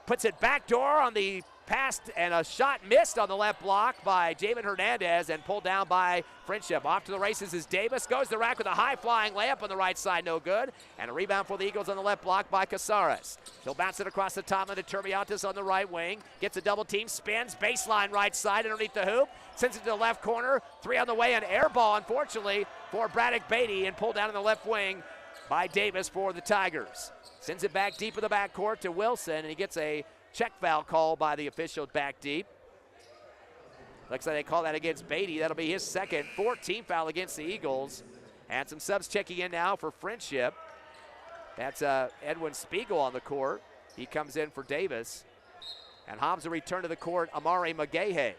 Puts it back door on the pass, and a shot missed on the left block by Javen Hernandez and pulled down by Frenship. Off to the races is Davis. Goes to the rack with a high-flying layup on the right side, no good. And a rebound for the Eagles on the left block by Casares. He'll bounce it across the top of the Turbiatis on the right wing. Gets a double team, spins, baseline right side underneath the hoop. Sends it to the left corner. 3 on the way, an air ball, unfortunately, for Braddock Beatty, and pulled down in the left wing by Davis for the Tigers. Sends it back deep in the backcourt to Wilson, and he gets a check foul call by the official back deep. Looks like they call that against Beatty. That'll be his second. 14 foul against the Eagles. And some subs checking in now for Frenship. That's Edwin Spiegel on the court. He comes in for Davis. And Hobbs will return to the court, Amari Magehe.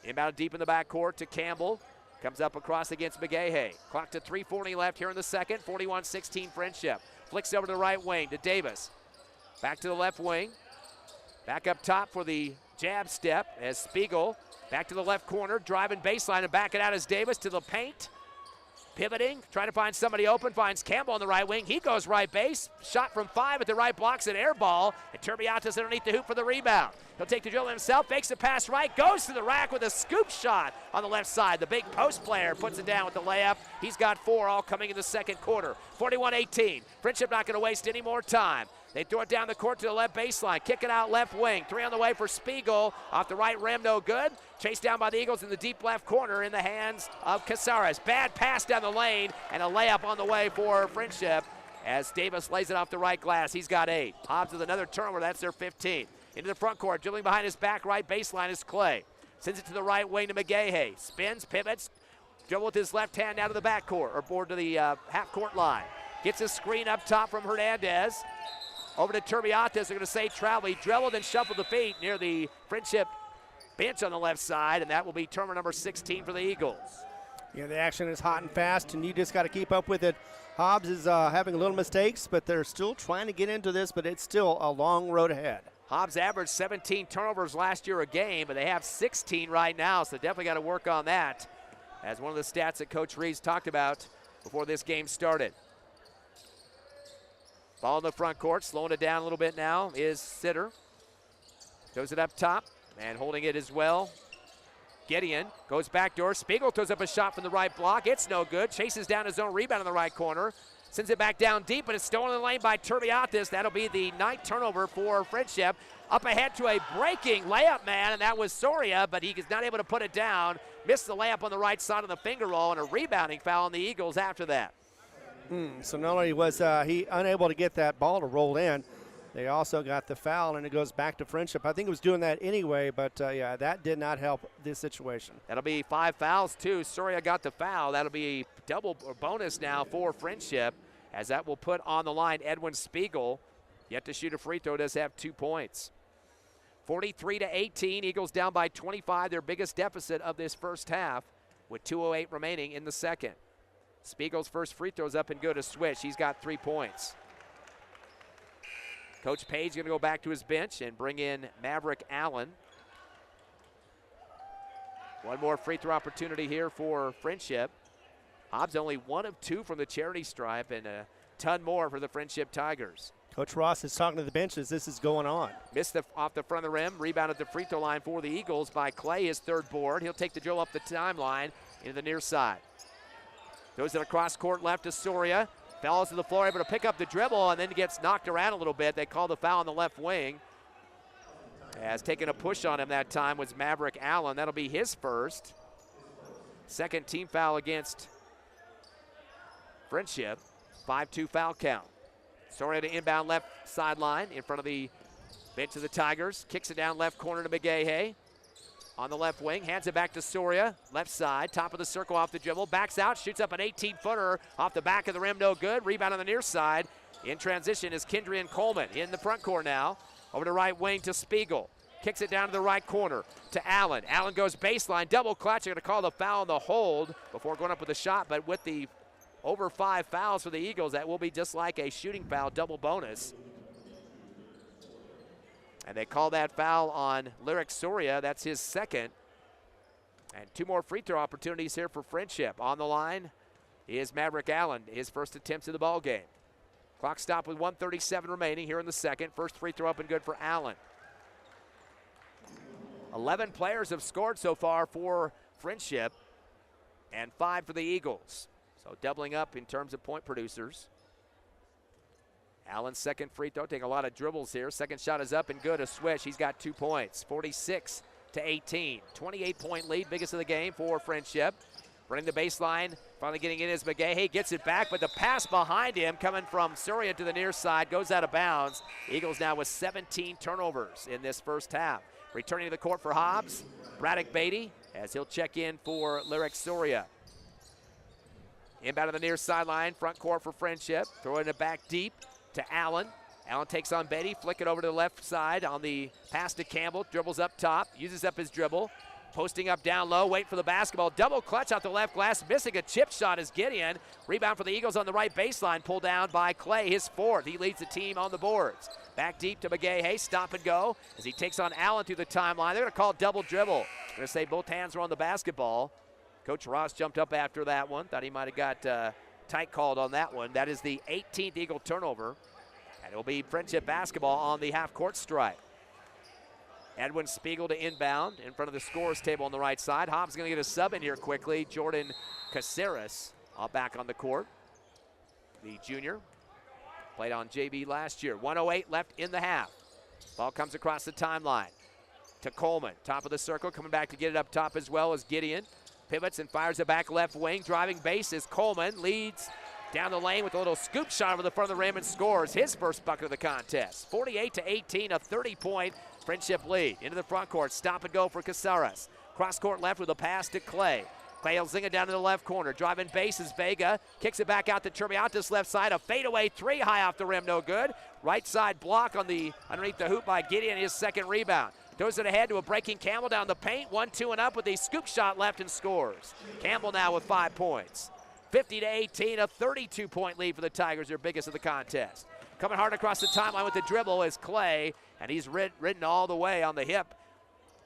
Inbound deep in the backcourt to Campbell. Comes up across against Magehe. Clock to 3:40 left here in the second. 41-16 Frenship. Flicks over to the right wing to Davis. Back to the left wing. Back up top for the jab step as Spiegel. Back to the left corner, driving baseline and back it out as Davis to the paint. Pivoting, trying to find somebody open, finds Campbell on the right wing. He goes right base. Shot from 5 at the right, blocks an air ball. And Turbiatis underneath the hoop for the rebound. He'll take the drill himself, fakes the pass right, goes to the rack with a scoop shot on the left side. The big post player puts it down with the layup. He's got 4 all coming in the second quarter. 41-18. Frenship not going to waste any more time. They throw it down the court to the left baseline. Kick it out left wing. 3 on the way for Spiegel. Off the right rim, no good. Chased down by the Eagles in the deep left corner in the hands of Casares. Bad pass down the lane and a layup on the way for Frenship as Davis lays it off the right glass. He's got 8. Hobbs with another turnover. That's their 15th. Into the front court, dribbling behind his back right baseline is Clay. Sends it to the right wing to McGahey. Spins, pivots, dribble with his left hand out of the back court or board to the half court line. Gets a screen up top from Hernandez. Over to Turbiates. They're going to say travel. He dribbled and shuffled the feet near the Frenship bench on the left side, and that will be turnover number 16 for the Eagles. Yeah, the action is hot and fast, and you just got to keep up with it. Hobbs is having a little mistakes, but they're still trying to get into this, but it's still a long road ahead. Hobbs averaged 17 turnovers last year a game, but they have 16 right now, so definitely got to work on that, as one of the stats that Coach Reeves talked about before this game started. Ball in the front court, slowing it down a little bit now is Sitter. Throws it up top and holding it as well. Gideon goes backdoor. Spiegel throws up a shot from the right block. It's no good. Chases down his own rebound in the right corner. Sends it back down deep, but it's stolen in the lane by Turbiates. That'll be the 9th turnover for Frenship. Up ahead to a breaking layup man, and that was Soria, but he is not able to put it down. Missed the layup on the right side of the finger roll, and a rebounding foul on the Eagles after that. So not only was he unable to get that ball to roll in, they also got the foul, and it goes back to Frenship. I think it was doing that anyway, but yeah, that did not help this situation. That'll be 5 fouls, too. Soria got the foul. That'll be a double bonus now for Frenship, as that will put on the line Edwin Spiegel. Yet to shoot a free throw, does have 2 points. 43-18, Eagles down by 25, their biggest deficit of this first half, with 2:08 remaining in the second. Spiegel's first free throw's up and good, a switch. He's got 3 points. Coach Page going to go back to his bench and bring in Maverick Allen. One more free throw opportunity here for Frenship. Hobbs only 1 of 2 from the charity stripe and a ton more for the Frenship Tigers. Coach Ross is talking to the bench as this is going on. Missed off the front of the rim, rebound at the free throw line for the Eagles by Clay, his 3rd board. He'll take the drill up the timeline into the near side. Throws it across court left to Soria. Falls to the floor, able to pick up the dribble, and then gets knocked around a little bit. They call the foul on the left wing. As taking a push on him that time was Maverick Allen. That'll be his first. 2nd team foul against Frenship. 5-2 foul count. Soria to inbound left sideline in front of the bench of the Tigers. Kicks it down left corner to McGahey. On the left wing, hands it back to Soria. Left side, top of the circle off the dribble. Backs out, shoots up an 18-footer off the back of the rim, no good. Rebound on the near side. In transition is Kendrian Coleman in the front court now. Over to right wing to Spiegel. Kicks it down to the right corner to Allen. Allen goes baseline, double clutch. They're going to call the foul on the hold before going up with a shot, but with the over 5 fouls for the Eagles, that will be just like a shooting foul, double bonus. And they call that foul on Lyric Soria. That's his 2nd. And 2 more free throw opportunities here for Frenship. On the line is Maverick Allen, his first attempts of the ball game. Clock stopped with 1:37 remaining here in the second. First free throw up and good for Allen. 11 players have scored so far for Frenship and 5 for the Eagles. So doubling up in terms of point producers. Allen's 2nd free throw, taking a lot of dribbles here. 2nd shot is up and good, a swish. He's got 2 points, 46-18. 28-point lead, biggest of the game for Frenship. Running the baseline, finally getting in is McGahey, gets it back, but the pass behind him coming from Soria to the near side goes out of bounds. Eagles now with 17 turnovers in this first half. Returning to the court for Hobbs, Braddock Beatty, as he'll check in for Lyric Soria. Inbound to the near sideline, front court for Frenship, throwing it back deep to Allen. Allen takes on Beatty, flick it over to the left side on the pass to Campbell, dribbles up top, uses up his dribble, posting up down low, wait for the basketball, double clutch out the left glass, missing a chip shot is Gideon. Rebound for the Eagles on the right baseline, pulled down by Clay, his 4th. He leads the team on the boards. Back deep to McGahey, stop and go as he takes on Allen through the timeline. They're going to call double dribble. They're going to say both hands were on the basketball. Coach Ross jumped up after that one, thought he might have got tight called on that one. That is the 18th Eagle turnover, and it'll be Frenship basketball on the half-court stripe. Edwin Spiegel to inbound in front of the scorers table on the right side. Hobbs going to get a sub in here quickly. Jordan Caceres back on the court, the junior. Played on JV last year. 1:08 left in the half. Ball comes across the timeline to Coleman. Top of the circle, coming back to get it up top as well as Gideon. Pivots and fires it back left wing. Driving bases. Coleman leads down the lane with a little scoop shot over the front of the rim and scores his first bucket of the contest. 48-18, a 30-point Frenship lead. Into the front court. Stop and go for Caceres. Cross court left with a pass to Clay. Clay will zing it down to the left corner. Driving bases, Vega. Kicks it back out to Turbiantes left side. A fadeaway three high off the rim, no good. Right side block on the underneath the hoop by Gideon, his second rebound. Throws it ahead to a breaking Campbell down the paint. 1-2 and up with a scoop shot left and scores. Campbell now with 5 points. 50-18, a 32-point lead for the Tigers, their biggest of the contest. Coming hard across the timeline with the dribble is Clay, and he's ridden all the way on the hip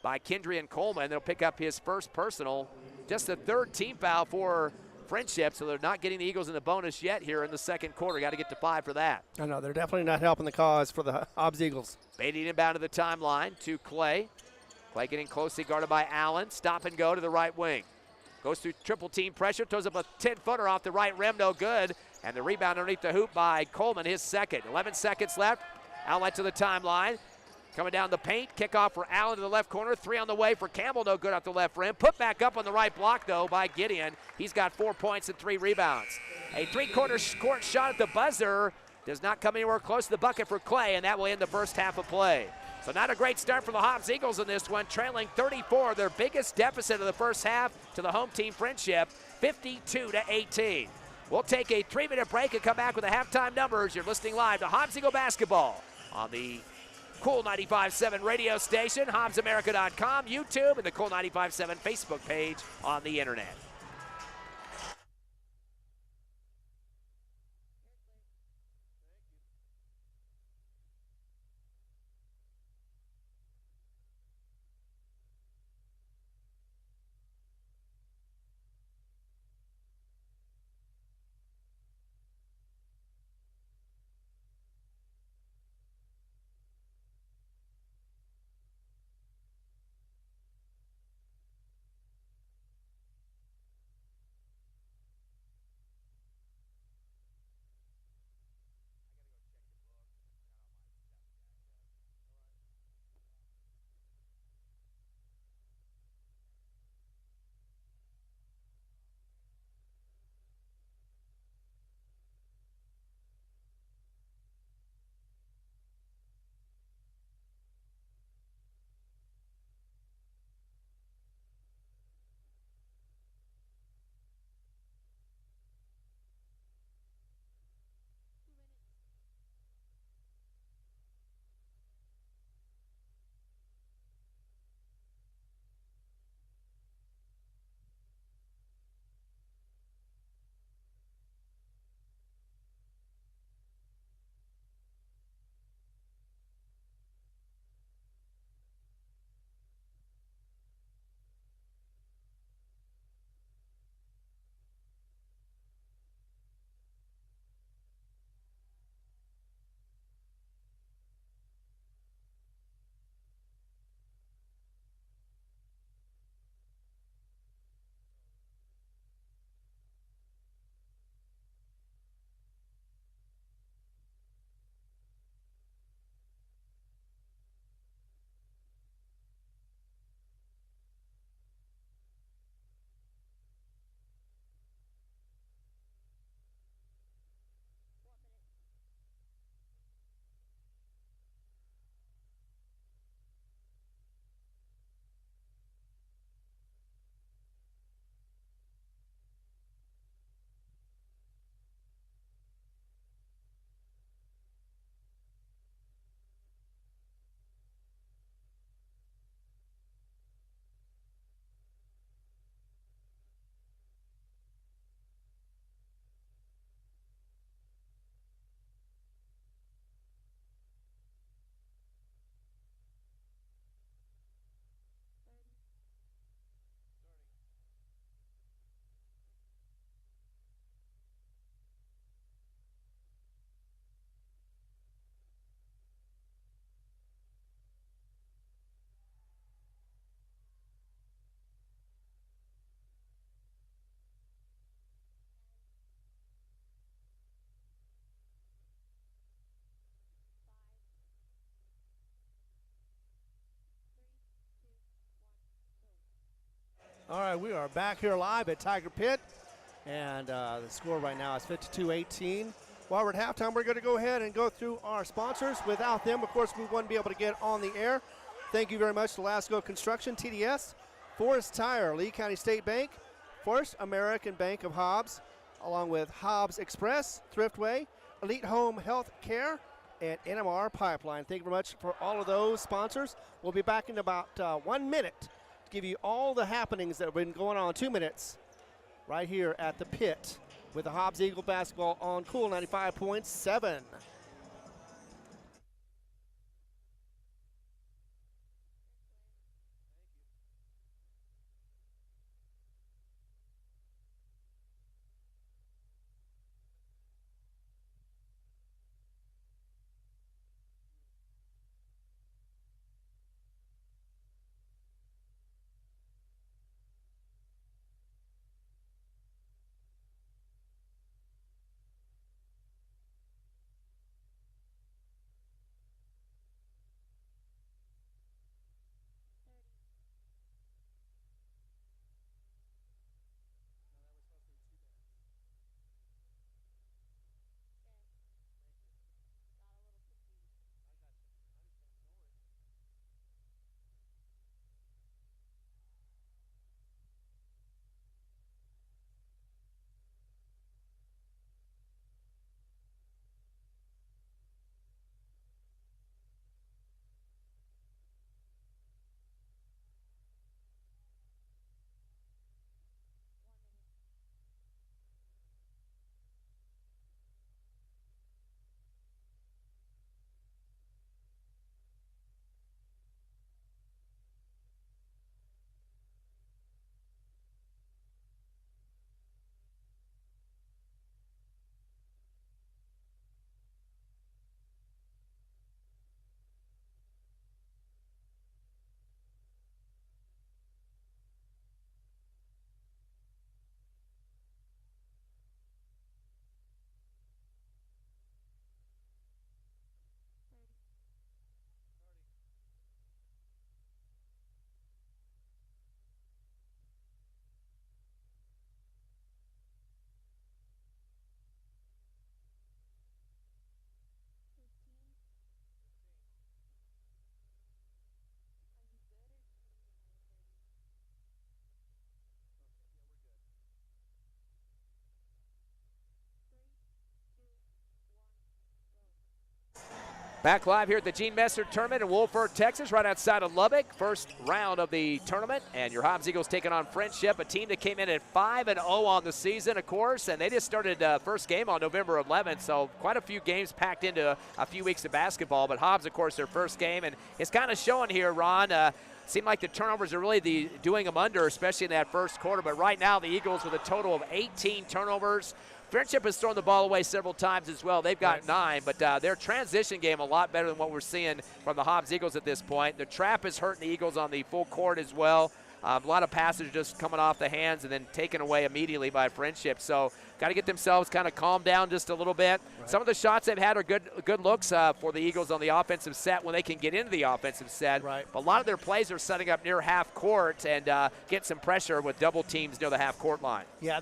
by Kendrian Coleman. They'll pick up his first personal. Just the third team foul for Frenship, so they're not getting the Eagles in the bonus yet here in the second quarter. Got to get to 5 for that. I know, they're definitely not helping the cause for the Hobbs Eagles. Baiting inbound to the timeline to Clay. Clay getting closely guarded by Allen. Stop and go to the right wing. Goes through triple team pressure, throws up a 10-footer off the right rim, no good. And the rebound underneath the hoop by Coleman, his second. 11 seconds left. Outlet to the timeline. Coming down the paint, kickoff for Allen to the left corner. 3 on the way for Campbell, no good off the left rim. Put back up on the right block, though, by Gideon. He's got 4 points and 3 rebounds. A three-quarter court shot at the buzzer does not come anywhere close to the bucket for Clay, and that will end the first half of play. So not a great start for the Hobbs Eagles in this one, trailing 34, their biggest deficit of the first half to the home team Frenship, 52-18. We'll take a 3-minute break and come back with the halftime numbers. You're listening live to Hobbs Eagle Basketball on the Cool 95.7 radio station, HobbsAmerica.com, YouTube, and the Cool 95.7 Facebook page on the internet. All right, we are back here live at Tiger Pit, and the score right now is 52-18. While we're at halftime, we're going to go ahead and go through our sponsors. Without them, of course, we wouldn't be able to get on the air. Thank you very much to Lasco Construction, TDS, Forest Tire, Lee County State Bank, First American Bank of Hobbs, along with Hobbs Express, Thriftway, Elite Home Health Care, and NMR Pipeline. Thank you very much for all of those sponsors. We'll be back in about 1 minute to give you all the happenings that have been going on 2 minutes right here at the pit with the Hobbs Eagle basketball on Cool 95.7. Back live here at the Gene Messer Tournament in Wolford, Texas, right outside of Lubbock. First round of the tournament, and your Hobbs Eagles taking on Frenship, a team that came in at 5-0 on the season, of course, and they just started first game on November 11th, so quite a few games packed into a few weeks of basketball. But Hobbs, of course, their first game, and it's kind of showing here, Ron. Seemed like the turnovers are really doing them under, especially in that first quarter. But right now, the Eagles with a total of 18 turnovers. Frenship has thrown the ball away several times as well. They've got 9, but their transition game a lot better than what we're seeing from the Hobbs Eagles at this point. The trap is hurting the Eagles on the full court as well. A lot of passes just coming off the hands and then taken away immediately by Frenship. So got to get themselves kind of calmed down just a little bit. Right. Some of the shots they've had are good looks for the Eagles on the offensive set when they can get into the offensive set. Right. But a lot of their plays are setting up near half court and get some pressure with double teams near the half court line. Yeah,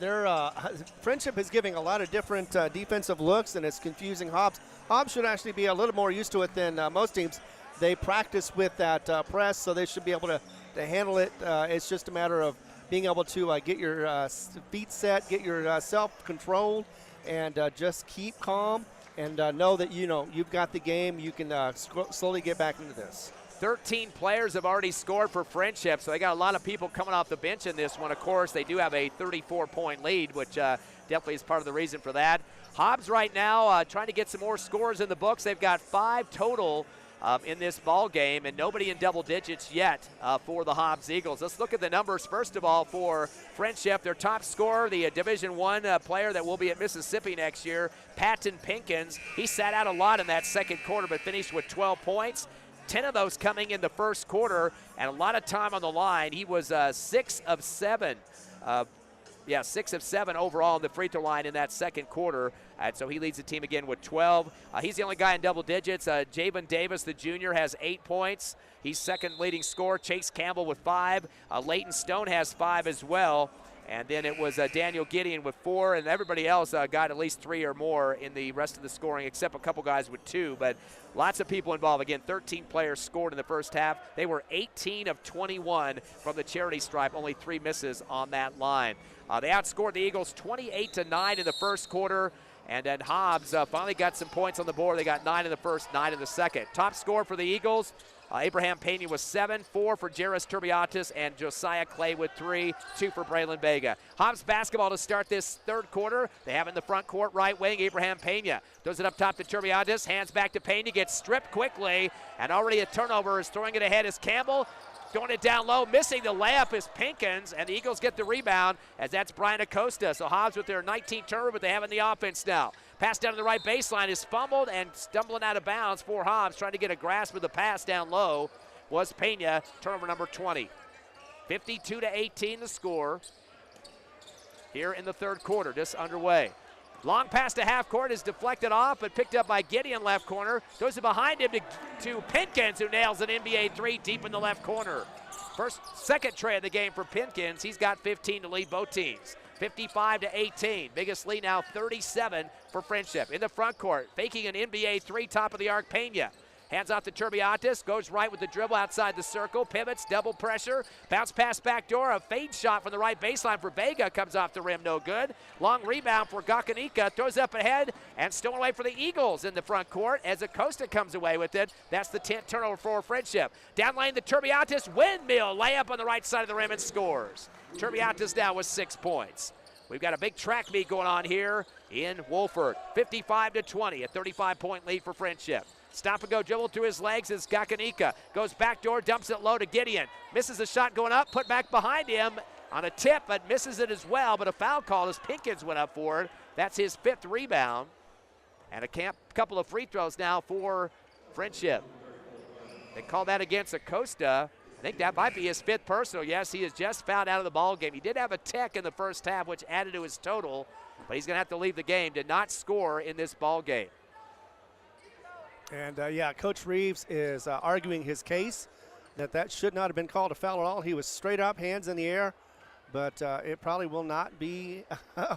Frenship is giving a lot of different defensive looks, and it's confusing Hobbs. Hobbs should actually be a little more used to it than most teams. They practice with that press, so they should be able to handle it. It's just a matter of being able to get your feet set, get yourself controlled, and just keep calm and know that you've got the game. You can slowly get back into this. 13 players have already scored for Frenship, so they got a lot of people coming off the bench in this one. Of course, they do have a 34-point lead, which definitely is part of the reason for that. Hobbs right now trying to get some more scores in the books. They've got 5 total in this ball game, and nobody in double digits yet for the Hobbs Eagles. Let's look at the numbers first of all for Frenship. Their top scorer, the Division I player that will be at Mississippi next year, Patton Pinkins. He sat out a lot in that second quarter, but finished with 12 points. 10 of those coming in the first quarter, and a lot of time on the line. He was 6 of 7 6 of 7 overall on the free throw line in that second quarter. And so he leads the team again with 12. He's the only guy in double digits. Javen Davis, the junior, has 8 points. He's second leading scorer. Chase Campbell with 5. Leighton Stone has 5 as well. And then it was Daniel Gideon with 4, and everybody else got at least 3 or more in the rest of the scoring, except a couple guys with 2. But lots of people involved. Again, 13 players scored in the first half. They were 18 of 21 from the charity stripe, only 3 misses on that line. They outscored the Eagles 28-9 in the first quarter, and then Hobbs finally got some points on the board. They got 9 in the first, 9 in the second. Top scorer for the Eagles, Abraham Pena with 7, 4 for Jairus Turbiatis, and Josiah Clay with 3, 2 for Braylon Vega. Hobbs basketball to start this third quarter. They have in the front court right wing Abraham Pena. Throws it up top to Turbiatis, hands back to Pena, gets stripped quickly, and already a turnover. Is throwing it ahead is Campbell. Throwing it down low, missing the layup is Pinkins, and the Eagles get the rebound as that's Brian Acosta. So Hobbs with their 19 turnover, but they have in the offense now. Pass down to the right baseline is fumbled and stumbling out of bounds for Hobbs. Trying to get a grasp of the pass down low was Pena, turnover number 20. 52-18 the score here in the third quarter, just underway. Long pass to half court is deflected off, but picked up by Gideon left corner. Goes behind him to Pinkins, who nails an NBA 3 deep in the left corner. Second tray of the game for Pinkins. He's got 15 to lead both teams. 55-18. Biggest lead now 37 for Frenship. In the front court, faking an NBA 3, top of the arc, Pena. Hands off to Turbiatis, goes right with the dribble outside the circle, pivots, double pressure, bounce pass back door, a fade shot from the right baseline for Vega, comes off the rim, no good. Long rebound for Gakanika, throws up ahead, and stolen away for the Eagles in the front court as Acosta comes away with it. That's the 10th turnover for Frenship. Down lane, the Turbiatis windmill, layup on the right side of the rim and scores. Turbiatis now with 6 points. We've got a big track meet going on here in Wolford. 55-20, a 35-point lead for Frenship. Stop and go dribble through his legs is Gakanika. Goes backdoor, dumps it low to Gideon. Misses a shot going up, put back behind him on a tip, but misses it as well. But a foul call as Pinkins went up for it. That's his 5th rebound. And a couple of free throws now for Frenship. They call that against Acosta. I think that might be his 5th personal. Yes, he is just fouled out of the ball game. He did have a tech in the first half, which added to his total, but he's going to have to leave the game. Did not score in this ball game. And, Coach Reeves is arguing his case that should not have been called a foul at all. He was straight up, hands in the air, but it probably will not be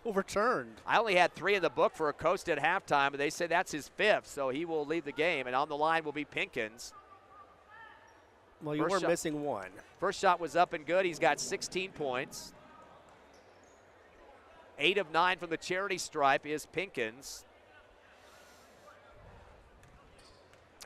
overturned. I only had 3 in the book for Acosta at halftime, but they say that's his 5th, so he will leave the game. And on the line will be Pinkins. Well, you were missing 1. First shot was up and good. He's got 16 points. 8 of 9 from the charity stripe is Pinkins,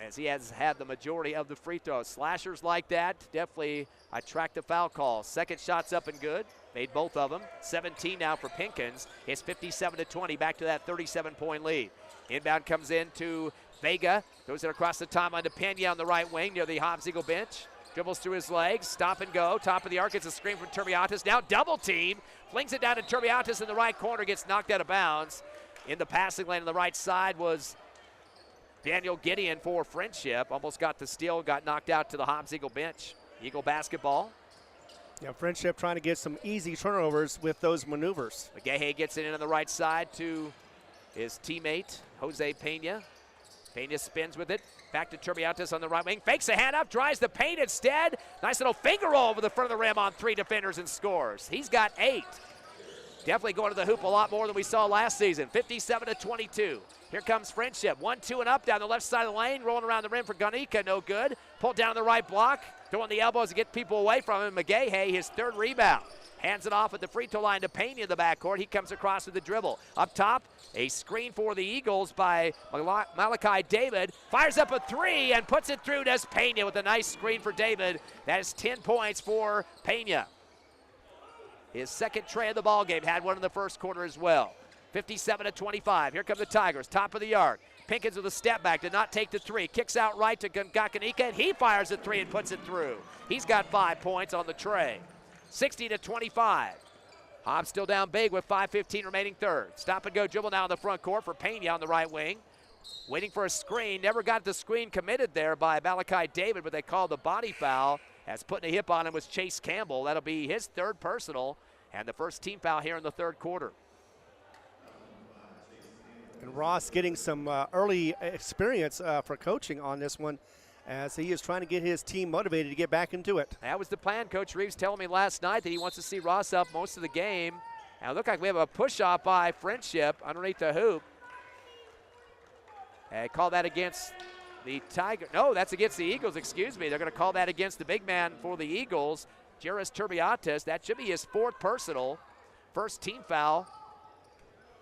as he has had the majority of the free throws. Slashers like that definitely attract the foul call. Second shot's up and good. Made both of them. 17 now for Pinkins. It's 57-20, back to that 37-point lead. Inbound comes in to Vega. Throws it across the timeline to Pena on the right wing near the Hobbs Eagle bench. Dribbles through his legs. Stop and go. Top of the arc. It's a screen from Turbiatis. Now double team. Flings it down to Turbiatis in the right corner. Gets knocked out of bounds. In the passing lane on the right side was Daniel Gideon for Frenship. Almost got the steal, got knocked out to the Hobbs Eagle bench. Eagle basketball. Yeah, Frenship trying to get some easy turnovers with those maneuvers. McGahey gets it in on the right side to his teammate, Jose Pena. Pena spins with it. Back to Turbiatis on the right wing. Fakes a hand up, drives the paint instead. Nice little finger roll over the front of the rim on 3 defenders and scores. He's got 8. Definitely going to the hoop a lot more than we saw last season. 57-22. Here comes Frenship. 1-2 and up down the left side of the lane. Rolling around the rim for Ganika. No good. Pulled down the right block. Throwing the elbows to get people away from him. McGahey, his 3rd rebound. Hands it off at the free throw line to Pena in the backcourt. He comes across with the dribble. Up top, a screen for the Eagles by Malachi David. Fires up a 3 and puts it through. Does Pena with a nice screen for David. That is 10 points for Pena. His 2nd tray of the ball game. Had one in the first quarter as well. 57-25. Here come the Tigers. Top of the arc. Pinkins with a step back. Did not take the 3. Kicks out right to Gakanika, and he fires a 3 and puts it through. He's got 5 points on the tray. 60-25. Hobbs still down big with 5:15 remaining third. Stop and go dribble now in the front court for Pena on the right wing. Waiting for a screen. Never got the screen committed there by Malachi David, but they called the body foul as putting a hip on him was Chase Campbell. That'll be his 3rd personal. And the first team foul here in the third quarter. And Ross getting some early experience for coaching on this one, as he is trying to get his team motivated to get back into it. That was the plan. Coach Reeves telling me last night that he wants to see Ross up most of the game. And it looked like we have a push-off by Frenship underneath the hoop. And call that against the Tiger. No, that's against the Eagles, excuse me. They're going to call that against the big man for the Eagles, Jairus Turbiatis. That should be his fourth personal. First team foul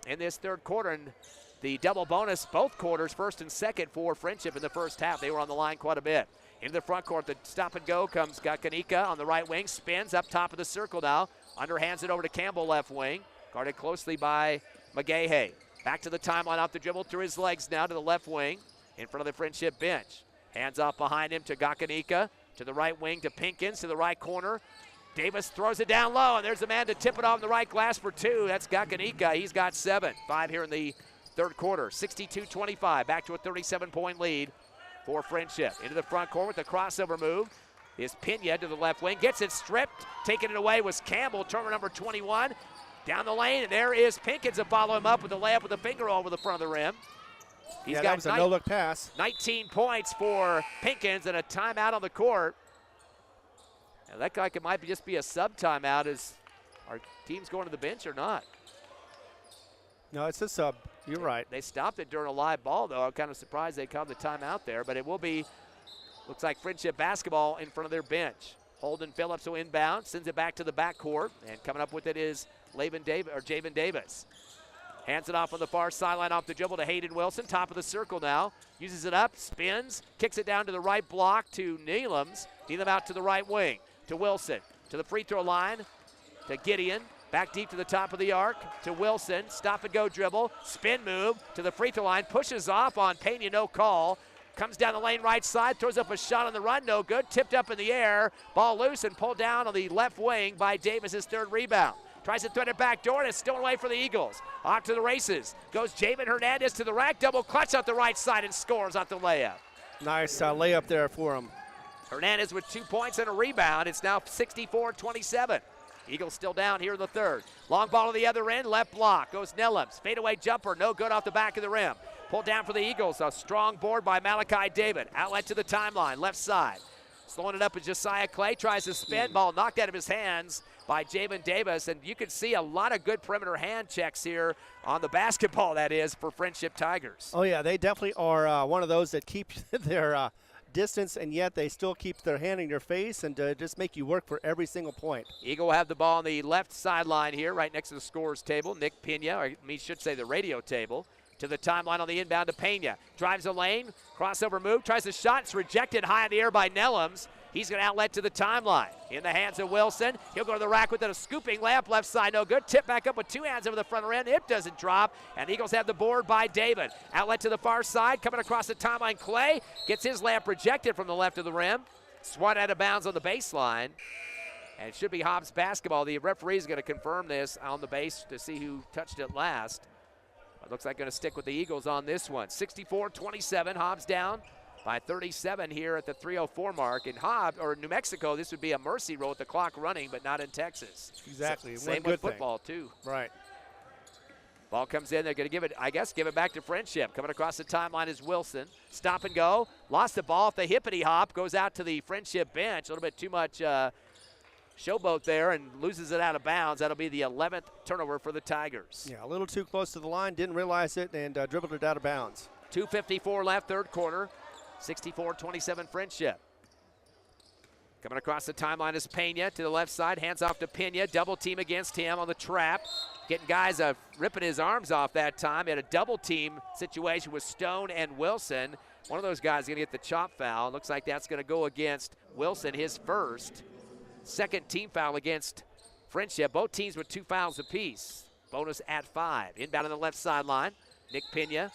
in this third quarter. And the double bonus both quarters, first and second for Frenship in the first half. They were on the line quite a bit. Into the front court, the stop and go comes Gakanika on the right wing, spins up top of the circle now. Underhands it over to Campbell left wing, guarded closely by McGahey. Back to the timeline off the dribble through his legs now to the left wing in front of the Frenship bench. Hands off behind him to Gakanika, to the right wing to Pinkins, to the right corner. Davis throws it down low, and there's a man to tip it off the right glass for two. That's Gakanika. He's got 7. 5 here in the third quarter. 62-25, back to a 37-point lead for Frenship. Into the front court with the crossover move is Pena to the left wing. Gets it stripped. Taking it away was Campbell, turner number 21. Down the lane, and there is Pinkins to follow him up with a layup with a finger over the front of the rim. He's got that was a no-look pass. 19 points for Pinkins and a timeout on the court. And that guy might just be a sub timeout. Is our team's going to the bench or not? No, it's a sub. You're right. They stopped it during a live ball, though. I'm kind of surprised they called the timeout there, but it will be, looks like Frenship basketball in front of their bench. Holden Phillips will inbound, sends it back to the backcourt, and coming up with it is Javen Davis. Hands it off on the far sideline off the dribble to Hayden Wilson, top of the circle now. Uses it up, spins, kicks it down to the right block to Neelums. Neelam out to the right wing to Wilson, to the free throw line to Gideon. Back deep to the top of the arc to Wilson. Stop and go dribble. Spin move to the free throw line. Pushes off on Pena, no call. Comes down the lane right side. Throws up a shot on the run, no good. Tipped up in the air. Ball loose and pulled down on the left wing by Davis, his third rebound. Tries to thread it back door, and it's stolen away for the Eagles. Off to the races. Goes Javen Hernandez to the rack. Double clutch out the right side and scores out the layup. Nice layup there for him. Hernandez with 2 points and a rebound. It's now 64-27. Eagles still down here in the third. Long ball to the other end, left block. Goes Neelums. Fadeaway jumper, no good off the back of the rim. Pulled down for the Eagles. A strong board by Malachi David. Outlet to the timeline, left side. Slowing it up is Josiah Clay. Tries to spin. Ball knocked out of his hands by Javen Davis. And you can see a lot of good perimeter hand checks here on the basketball, that is, for Frenship Tigers. Oh, yeah, they definitely are one of those that keep their distance, and yet they still keep their hand in your face and just make you work for every single point. Eagle will have the ball on the left sideline here, right next to the scorer's table. Nick Pena, or I should say the radio table, to the timeline on the inbound to Pena. Drives a lane, crossover move, tries a shot. It's rejected high in the air by Neelums. He's going to outlet to the timeline. In the hands of Wilson. He'll go to the rack with a scooping layup, left side, no good. Tip back up with 2 hands over the front rim. It doesn't drop, and the Eagles have the board by David. Outlet to the far side, coming across the timeline. Clay gets his layup rejected from the left of the rim. Swat out of bounds on the baseline. And it should be Hobbs basketball. The referee is going to confirm this on the base to see who touched it last. It looks like going to stick with the Eagles on this one. 64-27, Hobbs down by 37 here at the 3:04 mark. In New Mexico, this would be a mercy rule with the clock running, but not in Texas. Exactly. Same with football, too. Right. Ball comes in. They're going to give it back to Frenship. Coming across the timeline is Wilson. Stop and go. Lost the ball off the hippity hop. Goes out to the Frenship bench. A little bit too much showboat there and loses it out of bounds. That'll be the 11th turnover for the Tigers. Yeah, a little too close to the line. Didn't realize it and dribbled it out of bounds. 2:54 left, third quarter. 64-27 Frenship. Coming across the timeline is Pena to the left side. Hands off to Pena. Double team against him on the trap. Getting guys ripping his arms off that time. He had a double team situation with Stone and Wilson. One of those guys is going to get the chop foul. Looks like that's going to go against Wilson, his first. Second team foul against Frenship. Both teams with 2 fouls apiece. Bonus at 5. Inbound on the left sideline. Nick Pena.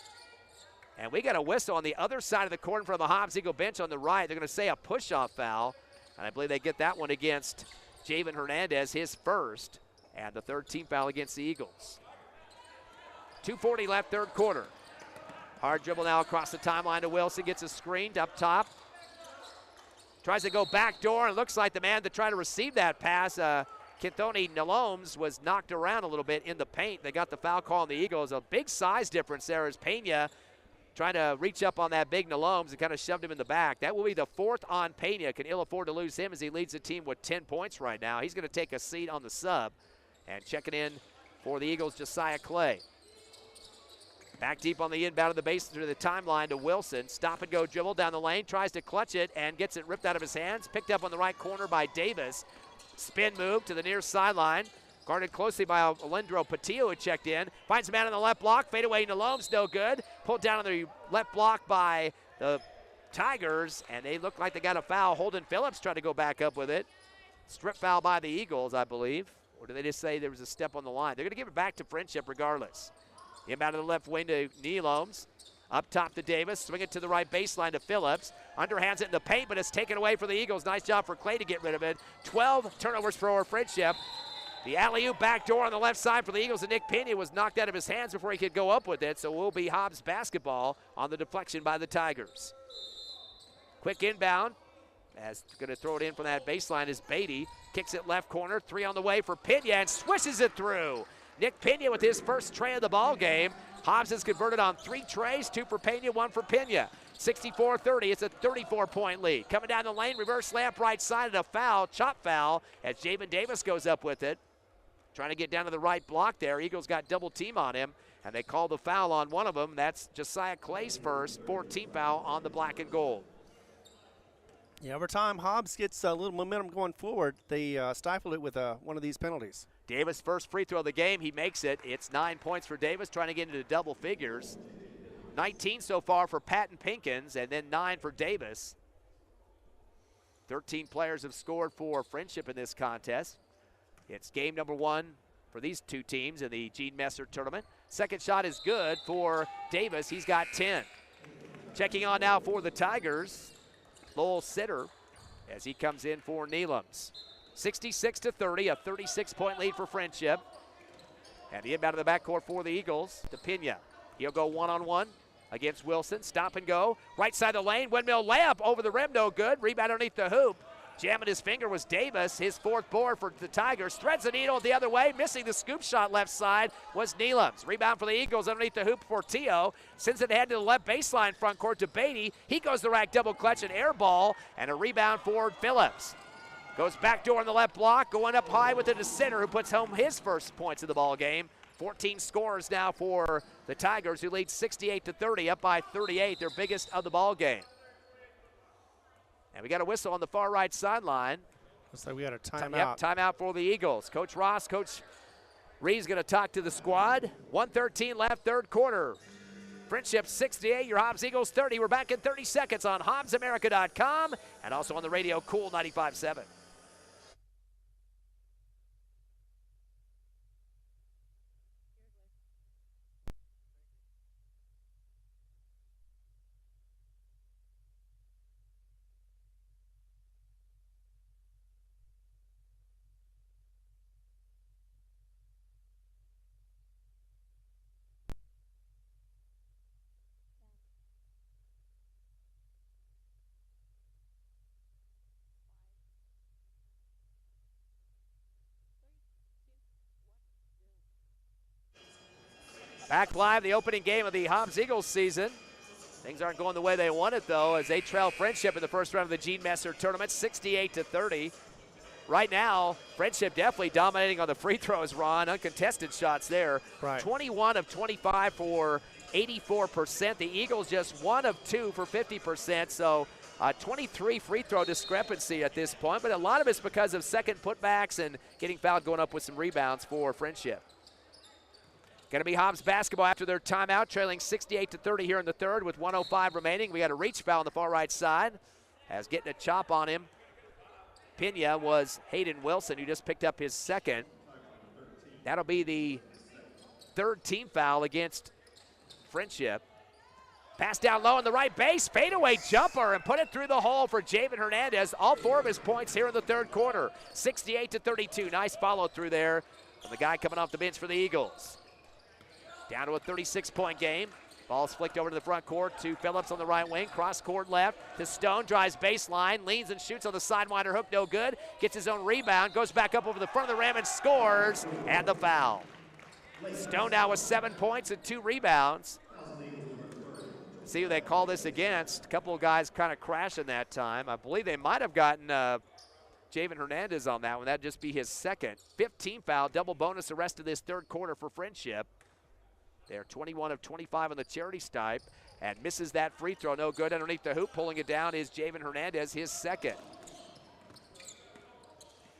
And we got a whistle on the other side of the court in front of the Hobbs Eagle bench on the right. They're going to say a push-off foul. And I believe they get that one against Javen Hernandez, his first. And the third team foul against the Eagles. 2:40 left, third quarter. Hard dribble now across the timeline to Wilson. Gets a screen up top. Tries to go back door, and looks like the man that tried to receive that pass Kithoni Naloms was knocked around a little bit in the paint. They got the foul call on the Eagles. A big size difference there as Pena trying to reach up on that big Naloms and kind of shoved him in the back. That will be the 4th on Pena. Can ill afford to lose him as he leads the team with 10 points right now. He's going to take a seat on the sub. And checking in for the Eagles, Josiah Clay. Back deep on the inbound of the base through the timeline to Wilson. Stop and go dribble down the lane. Tries to clutch it and gets it ripped out of his hands. Picked up on the right corner by Davis. Spin move to the near sideline. Guarded closely by Alendro Patillo, who checked in. Finds a man on the left block. Fade away Naloms, no good. Pulled down on the left block by the Tigers, and they look like they got a foul. Holden Phillips tried to go back up with it. Strip foul by the Eagles, I believe. Or did they just say there was a step on the line? They're going to give it back to Frenship regardless. Inbound to the left wing to Naloms. Up top to Davis. Swing it to the right baseline to Phillips. Underhands it in the paint, but it's taken away for the Eagles. Nice job for Clay to get rid of it. 12 turnovers for Frenship. The alley-oop backdoor on the left side for the Eagles, and Nick Pena was knocked out of his hands before he could go up with it, so it will be Hobbs basketball on the deflection by the Tigers. Quick inbound, as going to throw it in from that baseline is Beatty. Kicks it left corner, 3 on the way for Pena, and swishes it through. Nick Pena with his first tray of the ball game. Hobbs has converted on 3 trays, 2 for Pena, 1 for Pena. 64-30, it's a 34-point lead. Coming down the lane, reverse layup right side, and a foul, chop foul, as Jamin Davis goes up with it. Trying to get down to the right block there. Eagles got double team on him, and they called the foul on one of them. That's Josiah Clay's first 14 foul on the black and gold. Yeah, over time, Hobbs gets a little momentum going forward. They stifled it with one of these penalties. Davis' first free throw of the game, he makes it. It's 9 points for Davis, trying to get into double figures. 19 so far for Patton Pinkins, and then 9 for Davis. 13 players have scored for Frenship in this contest. It's game number 1 for these 2 teams in the Gene Messer tournament. Second shot is good for Davis. He's got 10. Checking on now for the Tigers, Lowell Sitter, as he comes in for Naloms. 66-30, a 36-point lead for Frenship. And the inbound of the backcourt for the Eagles to Pena. He'll go one-on-one against Wilson. Stop and go. Right side of the lane. Windmill layup over the rim. No good. Rebound underneath the hoop. Jamming his finger was Davis. His 4th board for the Tigers. Threads the needle the other way. Missing the scoop shot left side was Naloms. Rebound for the Eagles underneath the hoop for Tio. Sends it ahead to the left baseline front court to Beatty. He goes the rack double clutch and air ball. And a rebound for Phillips. Goes back door on the left block. Going up high with it to Center, who puts home his first points of the ball game. 14 scores now for the Tigers, who lead 68-30, up by 38, their biggest of the ball game. And we got a whistle on the far right sideline. Looks like we got a timeout. Yep, timeout for the Eagles. Coach Ross, Coach Reed's going to talk to the squad. 1:13 left, 3rd quarter. Frenship 68, your Hobbs Eagles 30. We're back in 30 seconds on HobbsAmerica.com and also on the radio Cool 95.7. Back live, the opening game of the Hobbs Eagles season. Things aren't going the way they want it, though, as they trail Frenship in the first round of the Gene Messer tournament, 68-30. Right now, Frenship definitely dominating on the free throws, Ron. Uncontested shots there. Right. 21 of 25 for 84%. The Eagles just 1 of 2 for 50%, so 23 free throw discrepancy at this point, but a lot of it's because of second putbacks and getting fouled, going up with some rebounds for Frenship. Going to be Hobbs basketball after their timeout, trailing 68-30 here in the 3rd with 1:05 remaining. We got a reach foul on the far right side, as getting a chop on him. Pena was Hayden Wilson, who just picked up his 2nd. That'll be the 3rd team foul against Frenship. Pass down low on the right base, fadeaway jumper, and put it through the hole for Javen Hernandez. All 4 of his points here in the 3rd quarter. 68-32, nice follow through there from the guy coming off the bench for the Eagles. Down to a 36-point game. Ball's flicked over to the front court to Phillips on the right wing. Cross court left to Stone. Drives baseline. Leans and shoots on the sidewinder hook. No good. Gets his own rebound. Goes back up over the front of the rim and scores. And the foul. Stone now with 7 points and 2 rebounds. See who they call this against. A couple of guys kind of crashing that time. I believe they might have gotten Javen Hernandez on that one. That'd just be his second. 15 foul, double bonus the rest of this third quarter for Frenship. They're 21 of 25 on the charity stripe and misses that free throw. No good underneath the hoop. Pulling it down is Javen Hernandez, his second.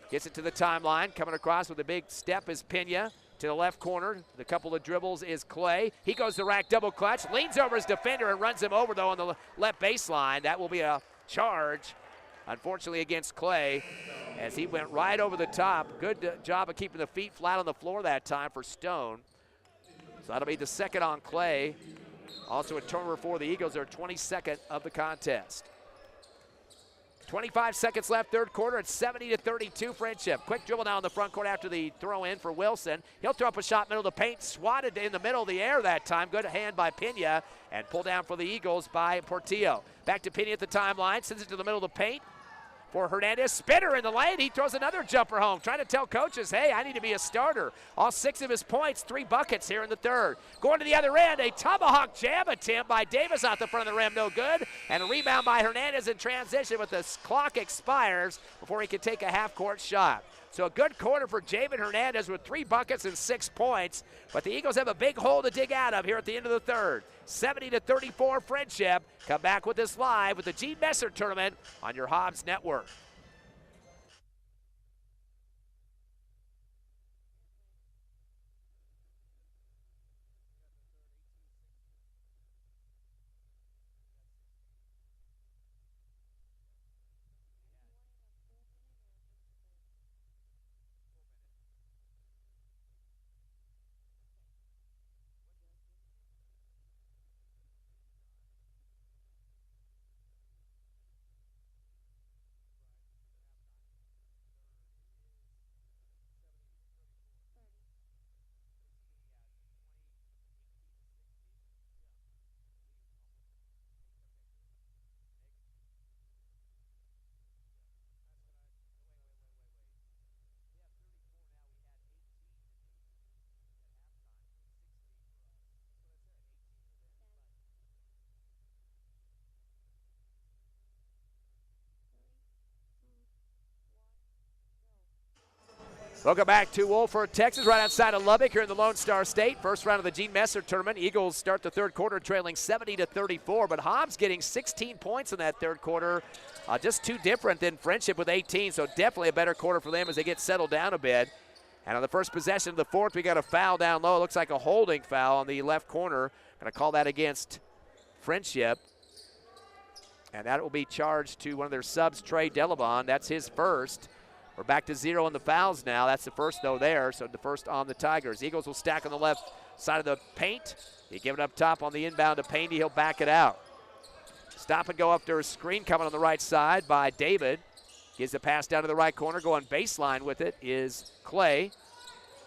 Gets it to the timeline. Coming across with a big step is Pena. To the left corner, the couple of dribbles is Clay. He goes to rack double clutch, leans over his defender and runs him over though on the left baseline. That will be a charge, unfortunately against Clay, as he went right over the top. Good job of keeping the feet flat on the floor that time for Stone. So that'll be the second on Clay. Also a turnover for the Eagles, their 22nd of the contest. 25 seconds left, third quarter. It's 70-32 Frenship. Quick dribble now in the front court after the throw in for Wilson. He'll throw up a shot middle of the paint, swatted in the middle of the air that time. Good hand by Pena, and pulled down for the Eagles by Portillo. Back to Pena at the timeline, sends it to the middle of the paint for Hernandez. Spinner in the lane. He throws another jumper home, trying to tell coaches, hey, I need to be a starter. All 6 of his points, 3 buckets here in the third. Going to the other end, a tomahawk jam attempt by Davis out the front of the rim, no good. And a rebound by Hernandez in transition, but the clock expires before he can take a half-court shot. So a good quarter for Javen Hernandez with 3 buckets and 6 points, but the Eagles have a big hole to dig out of here at the end of the third. 70-34 Frenship. Come back with this live with the Gene Messer Tournament on your Hobbs Network. Welcome back to Wolford, Texas, right outside of Lubbock here in the Lone Star State. First round of the Gene Messer Tournament. Eagles start the third quarter trailing 70-34, but Hobbs getting 16 points in that third quarter. Just too different than Frenship with 18, so definitely a better quarter for them as they get settled down a bit. And on the first possession of the fourth, we got a foul down low. It looks like a holding foul on the left corner. Going to call that against Frenship. And that will be charged to one of their subs, Trey Delabon. That's his first. We're back to 0 on the fouls now. That's the first, though, there. So the first on the Tigers. Eagles will stack on the left side of the paint. He give it up top on the inbound to Payne. He'll back it out. Stop and go after a screen coming on the right side by David. Gives the pass down to the right corner. Going baseline with it is Clay.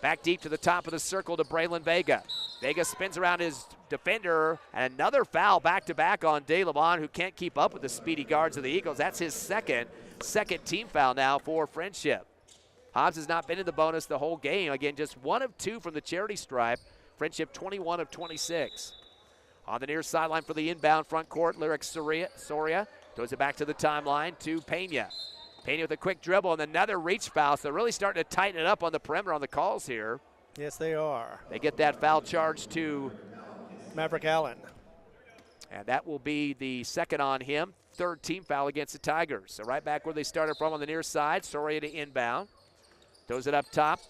Back deep to the top of the circle to Braylon Vega. Vega spins around his defender, and another foul back-to-back on DeLamon, who can't keep up with the speedy guards of the Eagles. That's his second team foul now for Frenship. Hobbs has not been in the bonus the whole game. Again, just 1 of 2 from the charity stripe. Frenship 21 of 26. On the near sideline for the inbound front court, Lyric Soria throws it back to the timeline to Pena. Pena with a quick dribble and another reach foul. So really starting to tighten it up on the perimeter on the calls here. Yes, they are. They get that foul charge to Maverick Allen. And that will be the second on him. Third team foul against the Tigers. So right back where they started from on the near side. Soria to inbound. Throws it up top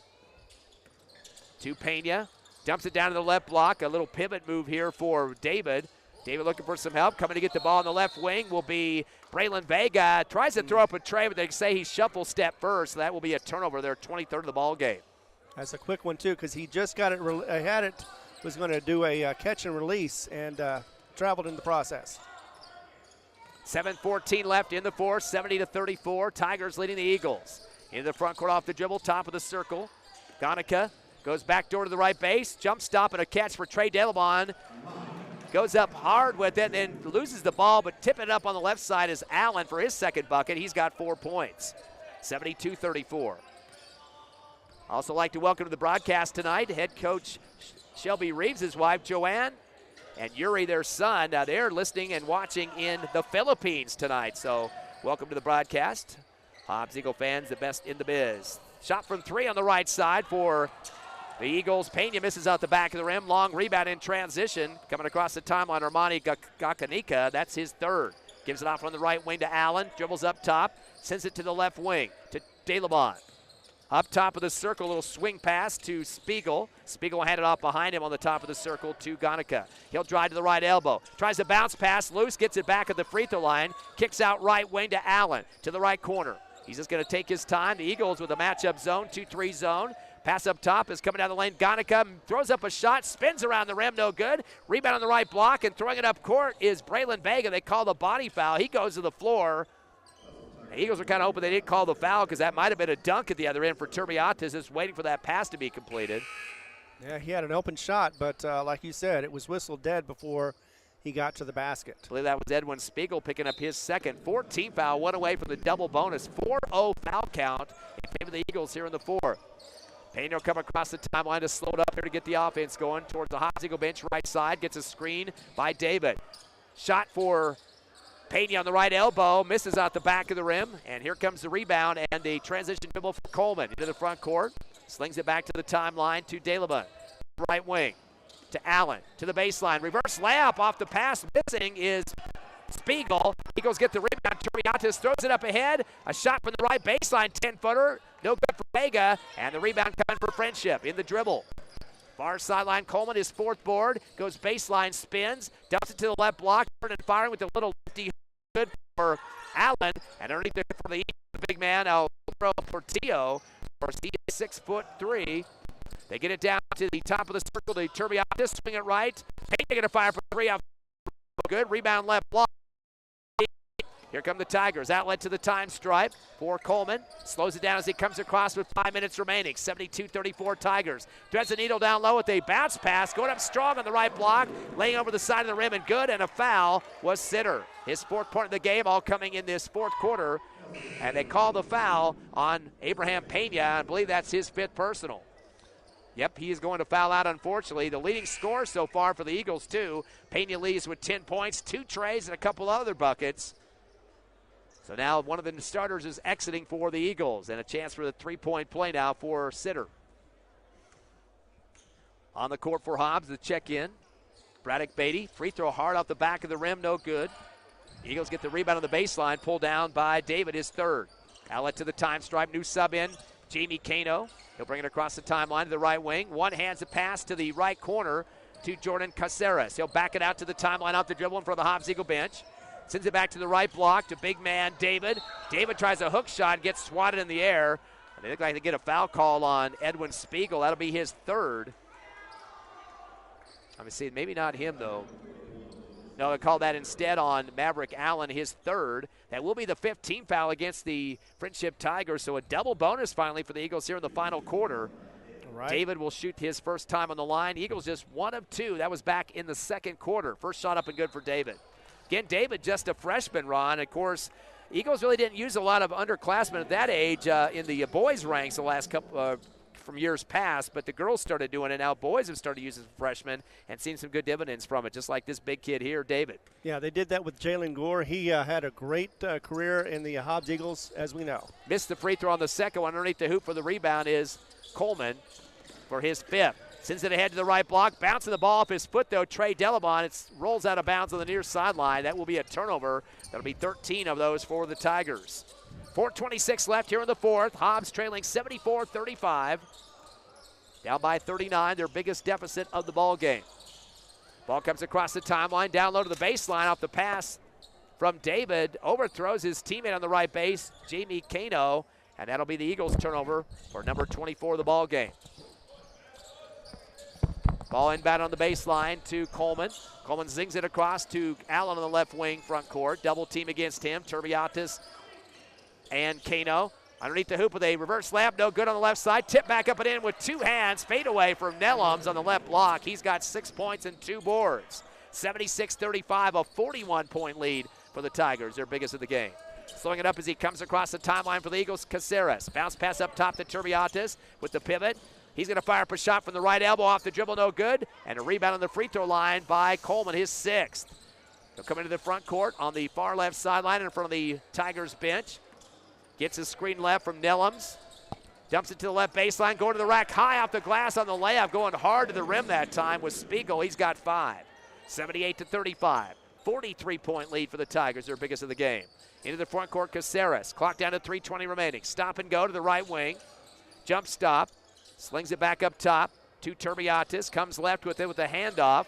to Pena. Dumps it down to the left block. A little pivot move here for David. David looking for some help. Coming to get the ball on the left wing will be Braylon Vega. Tries to throw up a tray, but they say he shuffle step first. So that will be a turnover, their 23rd of the ball game. That's a quick one, too, because he just got it, was going to do a catch and release and traveled in the process. 7:14 left in the fourth, 70-34. Tigers leading the Eagles. Into the front court off the dribble, top of the circle. Gonica goes back door to the right base. Jump stop and a catch for Trey Delabon. goes up hard with it, and then loses the ball, but tipping it up on the left side is Allen for his second bucket. He's got 4 points, 72-34. Also like to welcome to the broadcast tonight head coach Shelby Reeves' wife, Joanne, and Yuri, their son. Now they're listening and watching in the Philippines tonight. So welcome to the broadcast. Hobbs Eagle fans, the best in the biz. Shot from 3 on the right side for the Eagles. Pena misses out the back of the rim. Long rebound in transition. Coming across the timeline, Armani Gakanika. That's his third. Gives it off on the right wing to Allen. Dribbles up top. Sends it to the left wing to DeLamont. Up top of the circle, a little swing pass to Spiegel. Spiegel will hand it off behind him on the top of the circle to Ganica. He'll drive to the right elbow. Tries to bounce pass loose, gets it back at the free throw line. Kicks out right wing to Allen to the right corner. He's just going to take his time. The Eagles with a matchup zone, 2-3 zone. Pass up top is coming down the lane. Ganica throws up a shot, spins around the rim, no good. Rebound on the right block, and throwing it up court is Braylon Vega. They call the body foul. He goes to the floor. The Eagles are kind of hoping they didn't call the foul because that might have been a dunk at the other end for Turbiatis, just waiting for that pass to be completed. Yeah, he had an open shot, but like you said, it was whistled dead before he got to the basket. I believe that was Edwin Spiegel picking up his second. 14 foul, 1 away from the double bonus. 4-0 foul count in favor of the Eagles here in the fourth. Pena will come across the timeline to slow it up here to get the offense going towards the Hobbs Eagle bench right side. Gets a screen by David. Shot for Pena on the right elbow, misses out the back of the rim, and here comes the rebound and the transition dribble for Coleman into the front court. Slings it back to the timeline to Daleba. Right wing to Allen, to the baseline. Reverse layup off the pass. Missing is Spiegel. Eagles get the rebound. Turbiatis throws it up ahead. A shot from the right baseline, 10-footer. No good for Vega, and the rebound coming for Frenship in the dribble. Far sideline, Coleman, his fourth board, goes baseline, spins, dumps it to the left block, and firing with a little lefty good for Allen, and underneath it for the big man, Alvaro Portillo, for 6'3". They get it down to the top of the circle to Turbiatis, swing it right. Pena going to fire for 3 off. Good rebound left block. Here come the Tigers. Outlet to the time stripe for Coleman. Slows it down as he comes across with 5 minutes remaining. 72-34 Tigers. Threads the needle down low with a bounce pass. Going up strong on the right block. Laying over the side of the rim and good. And a foul was Sitter. His 4th point of the game, all coming in this 4th quarter. And they call the foul on Abraham Pena. I believe that's his 5th personal. Yep, he is going to foul out, unfortunately. The leading scorer so far for the Eagles, too. Pena leads with 10 points, 2 trays, and a couple other buckets. So now one of the starters is exiting for the Eagles, and a chance for the 3-point play now for Sitter. On the court for Hobbs, the check-in. Braddock Beatty, free throw hard off the back of the rim, no good. Eagles get the rebound on the baseline, pulled down by David, his 3rd. Outlet to the time stripe, new sub in, Jamie Kano. He'll bring it across the timeline to the right wing. One hands a pass to the right corner to Jordan Caceres. He'll back it out to the timeline off the dribble in front of the Hobbs Eagle bench. Sends it back to the right block to big man David. David tries a hook shot, gets swatted in the air. And they look like they get a foul call on Edwin Spiegel. That'll be his 3rd. Let me see, maybe not him though. No, they called that instead on Maverick Allen, his 3rd. That will be the 15th foul against the Frenship Tigers. So a double bonus finally for the Eagles here in the final quarter. Right. David will shoot his first time on the line. Eagles just 1 of 2. That was back in the 2nd quarter. First shot up and good for David. Again, David just a freshman, Ron. Of course, Eagles really didn't use a lot of underclassmen at that age in the boys' ranks the last couple from years past, but the girls started doing it. Now boys have started using freshmen and seen some good dividends from it, just like this big kid here, David. Yeah, they did that with Jalen Gore. He had a great career in the Hobbs Eagles, as we know. Missed the free throw on the second one. Underneath the hoop for the rebound is Coleman for his 5th. Sends it ahead to the right block. Bouncing the ball off his foot, though. Trey Delabon. It rolls out of bounds on the near sideline. That will be a turnover. That'll be 13 of those for the Tigers. 4:26 left here in the 4th. Hobbs trailing 74-35. Down by 39, their biggest deficit of the ball game. Ball comes across the timeline. Down low to the baseline off the pass from David. Overthrows his teammate on the right base, Jamie Kano. And that'll be the Eagles' turnover for number 24 of the ball game. Ball inbound on the baseline to Coleman. Coleman zings it across to Allen on the left wing front court. Double team against him. Turbiatis and Kano. Underneath the hoop with a reverse layup. No good on the left side. Tip back up and in with 2 hands. Fade away from Nellums on the left block. He's got 6 points and 2 boards. 76-35, a 41-point lead for the Tigers, their biggest of the game. Slowing it up as he comes across the timeline for the Eagles, Caceres. Bounce pass up top to Turbiatis with the pivot. He's going to fire up a shot from the right elbow off the dribble, no good. And a rebound on the free throw line by Coleman, his 6th. He'll come into the front court on the far left sideline in front of the Tigers bench. Gets his screen left from Nellums. Dumps it to the left baseline, going to the rack, high off the glass on the layup, going hard to the rim that time with Spiegel. He's got 5. 78-35, 43-point lead for the Tigers, their biggest of the game. Into the front court, Caceres. Clock down to 3:20 remaining. Stop and go to the right wing. Jump stop. Slings it back up top to Turbiatis. Comes left with it with a handoff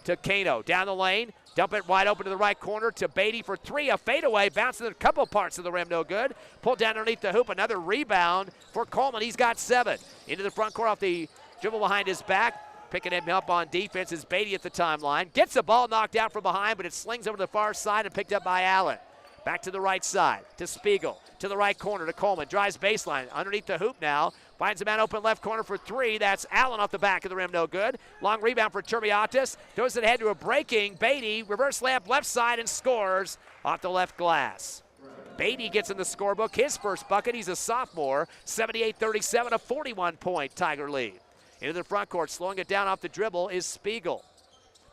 to Kano. Down the lane. Dump it wide open to the right corner to Beatty for 3. A fadeaway. Bouncing a couple parts of the rim. No good. Pulled down underneath the hoop. Another rebound for Coleman. He's got 7. Into the front court off the dribble behind his back. Picking him up on defense is Beatty at the timeline. Gets the ball knocked out from behind, but it slings over to the far side and picked up by Allen. Back to the right side to Spiegel. To the right corner to Coleman. Drives baseline. Underneath the hoop now. Finds a man open left corner for 3. That's Allen off the back of the rim. No good. Long rebound for Turbiatis. Throws it ahead to a breaking Beatty. Reverse layup left side and scores off the left glass. Beatty gets in the scorebook. His first bucket. He's a sophomore. 78-37, a 41-point Tiger lead. Into the front court. Slowing it down off the dribble is Spiegel.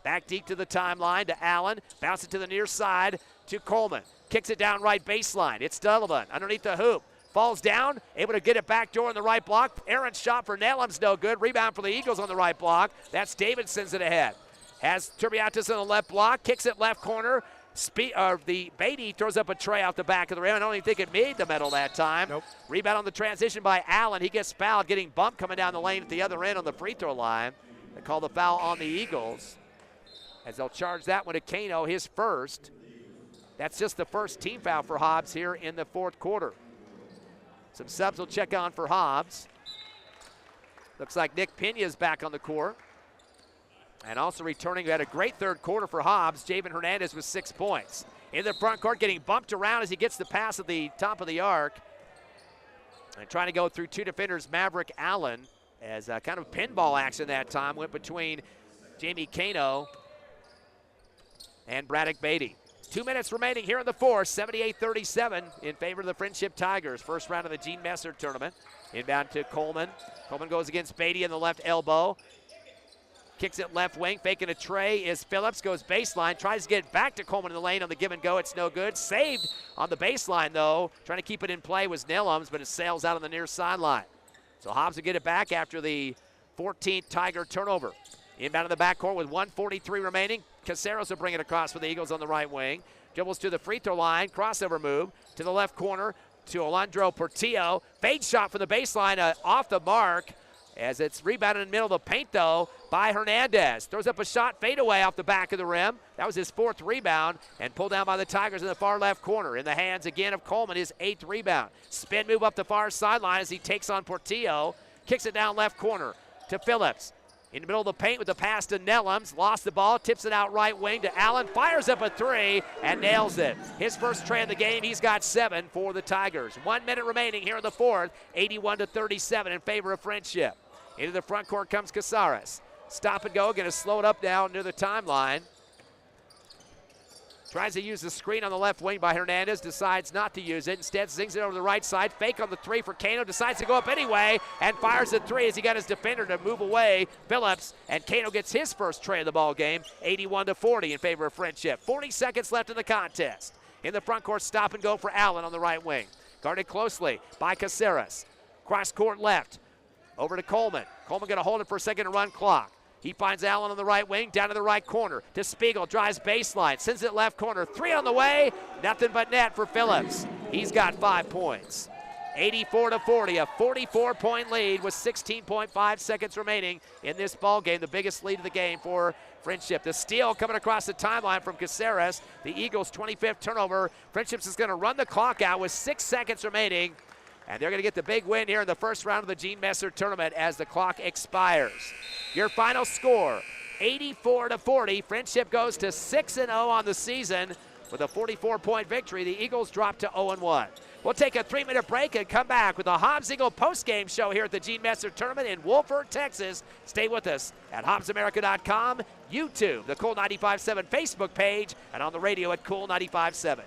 Back deep to the timeline to Allen. Bounce it to the near side to Coleman. Kicks it down right baseline. It's Sullivan underneath the hoop. Falls down, able to get it back door in the right block. Aaron's shot for Nellum's no good. Rebound for the Eagles on the right block. That's David sends it ahead. Has Turbiatis on the left block. Kicks it left corner. The Beatty throws up a tray off the back of the rim. I don't even think it made the metal that time. Nope. Rebound on the transition by Allen. He gets fouled, getting bumped coming down the lane at the other end on the free throw line. They call the foul on the Eagles, as they'll charge that one to Kano, his first. That's just the first team foul for Hobbs here in the fourth quarter. Some subs will check on for Hobbs. Looks like Nick Pena's back on the court. And also returning, who had a great third quarter for Hobbs, Javen Hernandez with 6 points. In the front court, getting bumped around as he gets the pass at the top of the arc. And trying to go through 2 defenders, Maverick Allen, as kind of pinball action that time went between Jamie Kano and Braddock Beatty. 2 minutes remaining here in the fourth, 78-37 in favor of the Frenship Tigers. First round of the Gene Messer tournament. Inbound to Coleman. Coleman goes against Beatty in the left elbow. Kicks it left wing, faking a tray is Phillips, goes baseline, tries to get back to Coleman in the lane on the give and go. It's no good. Saved on the baseline though. Trying to keep it in play was Nellums, but it sails out on the near sideline. So Hobbs will get it back after the 14th Tiger turnover. Inbound in the backcourt with 1:43 remaining. Caceres will bring it across for the Eagles on the right wing. Dribbles to the free throw line, crossover move to the left corner to Alondro Portillo. Fade shot from the baseline off the mark as it's rebounded in the middle of the paint though by Hernandez. Throws up a shot, fade away off the back of the rim. That was his 4th rebound and pulled down by the Tigers in the far left corner. In the hands again of Coleman, his 8th rebound. Spin move up the far sideline as he takes on Portillo. Kicks it down left corner to Phillips. In the middle of the paint with the pass to Nellums. Lost the ball, tips it out right wing to Allen. Fires up a 3 and nails it. His first tray of the game, he's got 7 for the Tigers. 1 minute remaining here in the fourth. 81-37 in favor of Frenship. Into the front court comes Caceres. Stop and go, gonna slow it up now near the timeline. Tries to use the screen on the left wing by Hernandez, decides not to use it. Instead, zings it over the right side. Fake on the 3 for Kano, decides to go up anyway, and fires the 3 as he got his defender to move away. Phillips, and Kano gets his first tray of the ball game, 81-40 in favor of Frenship. 40 seconds left in the contest. In the front court, stop and go for Allen on the right wing. Guarded closely by Caceres. Cross court left, over to Coleman. Coleman gonna hold it for a second to run clock. He finds Allen on the right wing, down to the right corner to Spiegel, drives baseline, sends it left corner, 3 on the way, nothing but net for Phillips. He's got 5 points. 84-40, a 44-point lead with 16.5 seconds remaining in this ball game, the biggest lead of the game for Frenship. The steal coming across the timeline from Caceres, the Eagles' 25th turnover. Frenship's is gonna run the clock out with 6 seconds remaining, and they're going to get the big win here in the first round of the Gene Messer tournament as the clock expires. Your final score, 84-40. Frenship goes to 6-0 on the season. With a 44-point victory, the Eagles drop to 0-1. We'll take a 3-minute break and come back with the Hobbs Eagle post-game show here at the Gene Messer Tournament in Wolford, Texas. Stay with us at HobbsAmerica.com, YouTube, the Cool 95.7 Facebook page, and on the radio at Cool 95.7.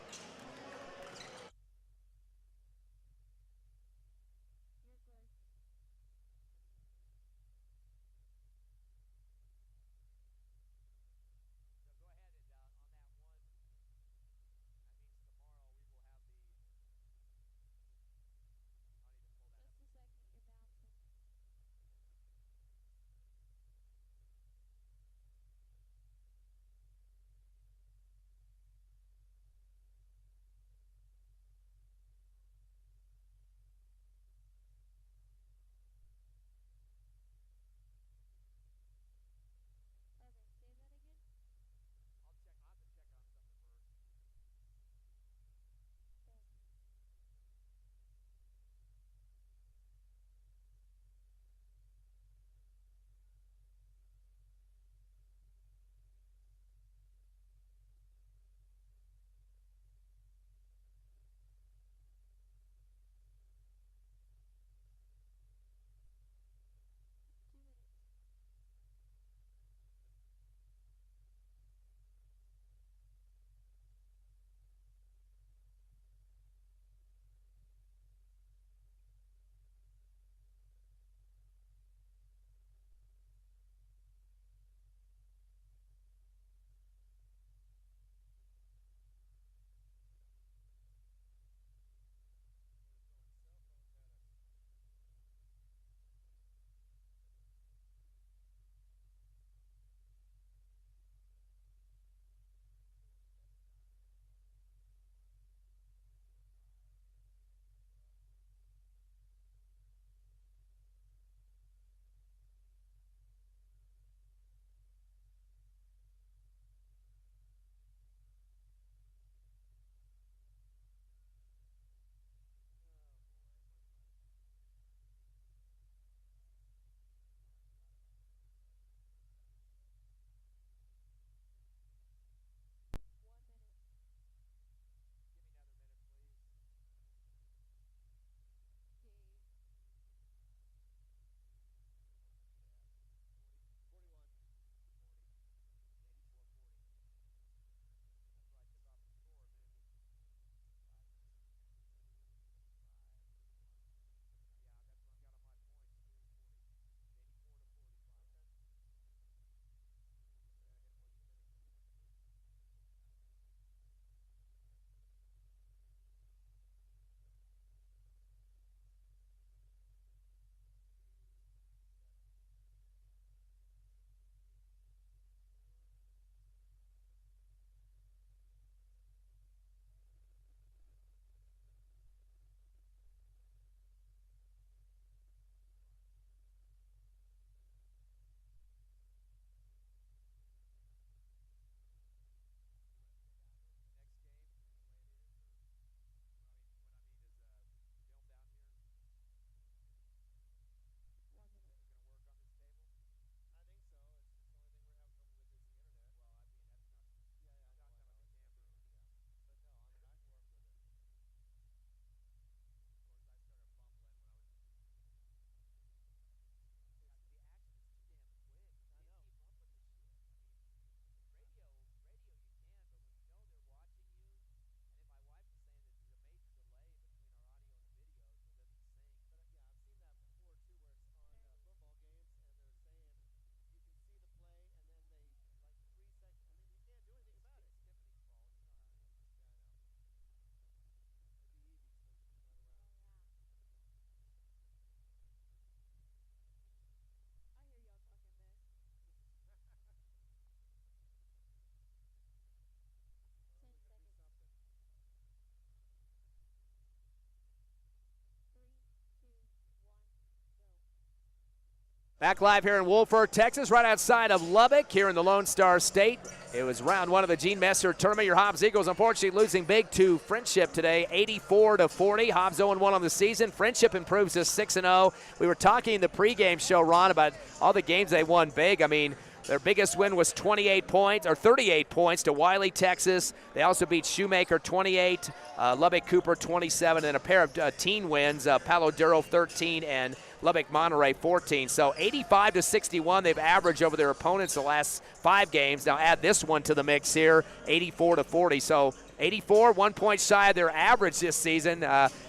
Back live here in Wolford, Texas, right outside of Lubbock here in the Lone Star State. It was round one of the Gene Messer Tournament. Your Hobbs Eagles, unfortunately, losing big to Frenship today, 84-40. Hobbs 0-1 on the season. Frenship improves to 6-0. We were talking in the pregame show, Ron, about all the games they won big. I mean, Their biggest win was 38 points to Wiley, Texas. They also beat Shoemaker 28, Lubbock Cooper 27, and a pair of teen wins, Palo Duro 13 and Lubbock Monterey 14. So 85 to 61 they've averaged over their opponents the last 5 games. Now add this one to the mix here, 84 to 40. So 84, 1 point shy of their average this season.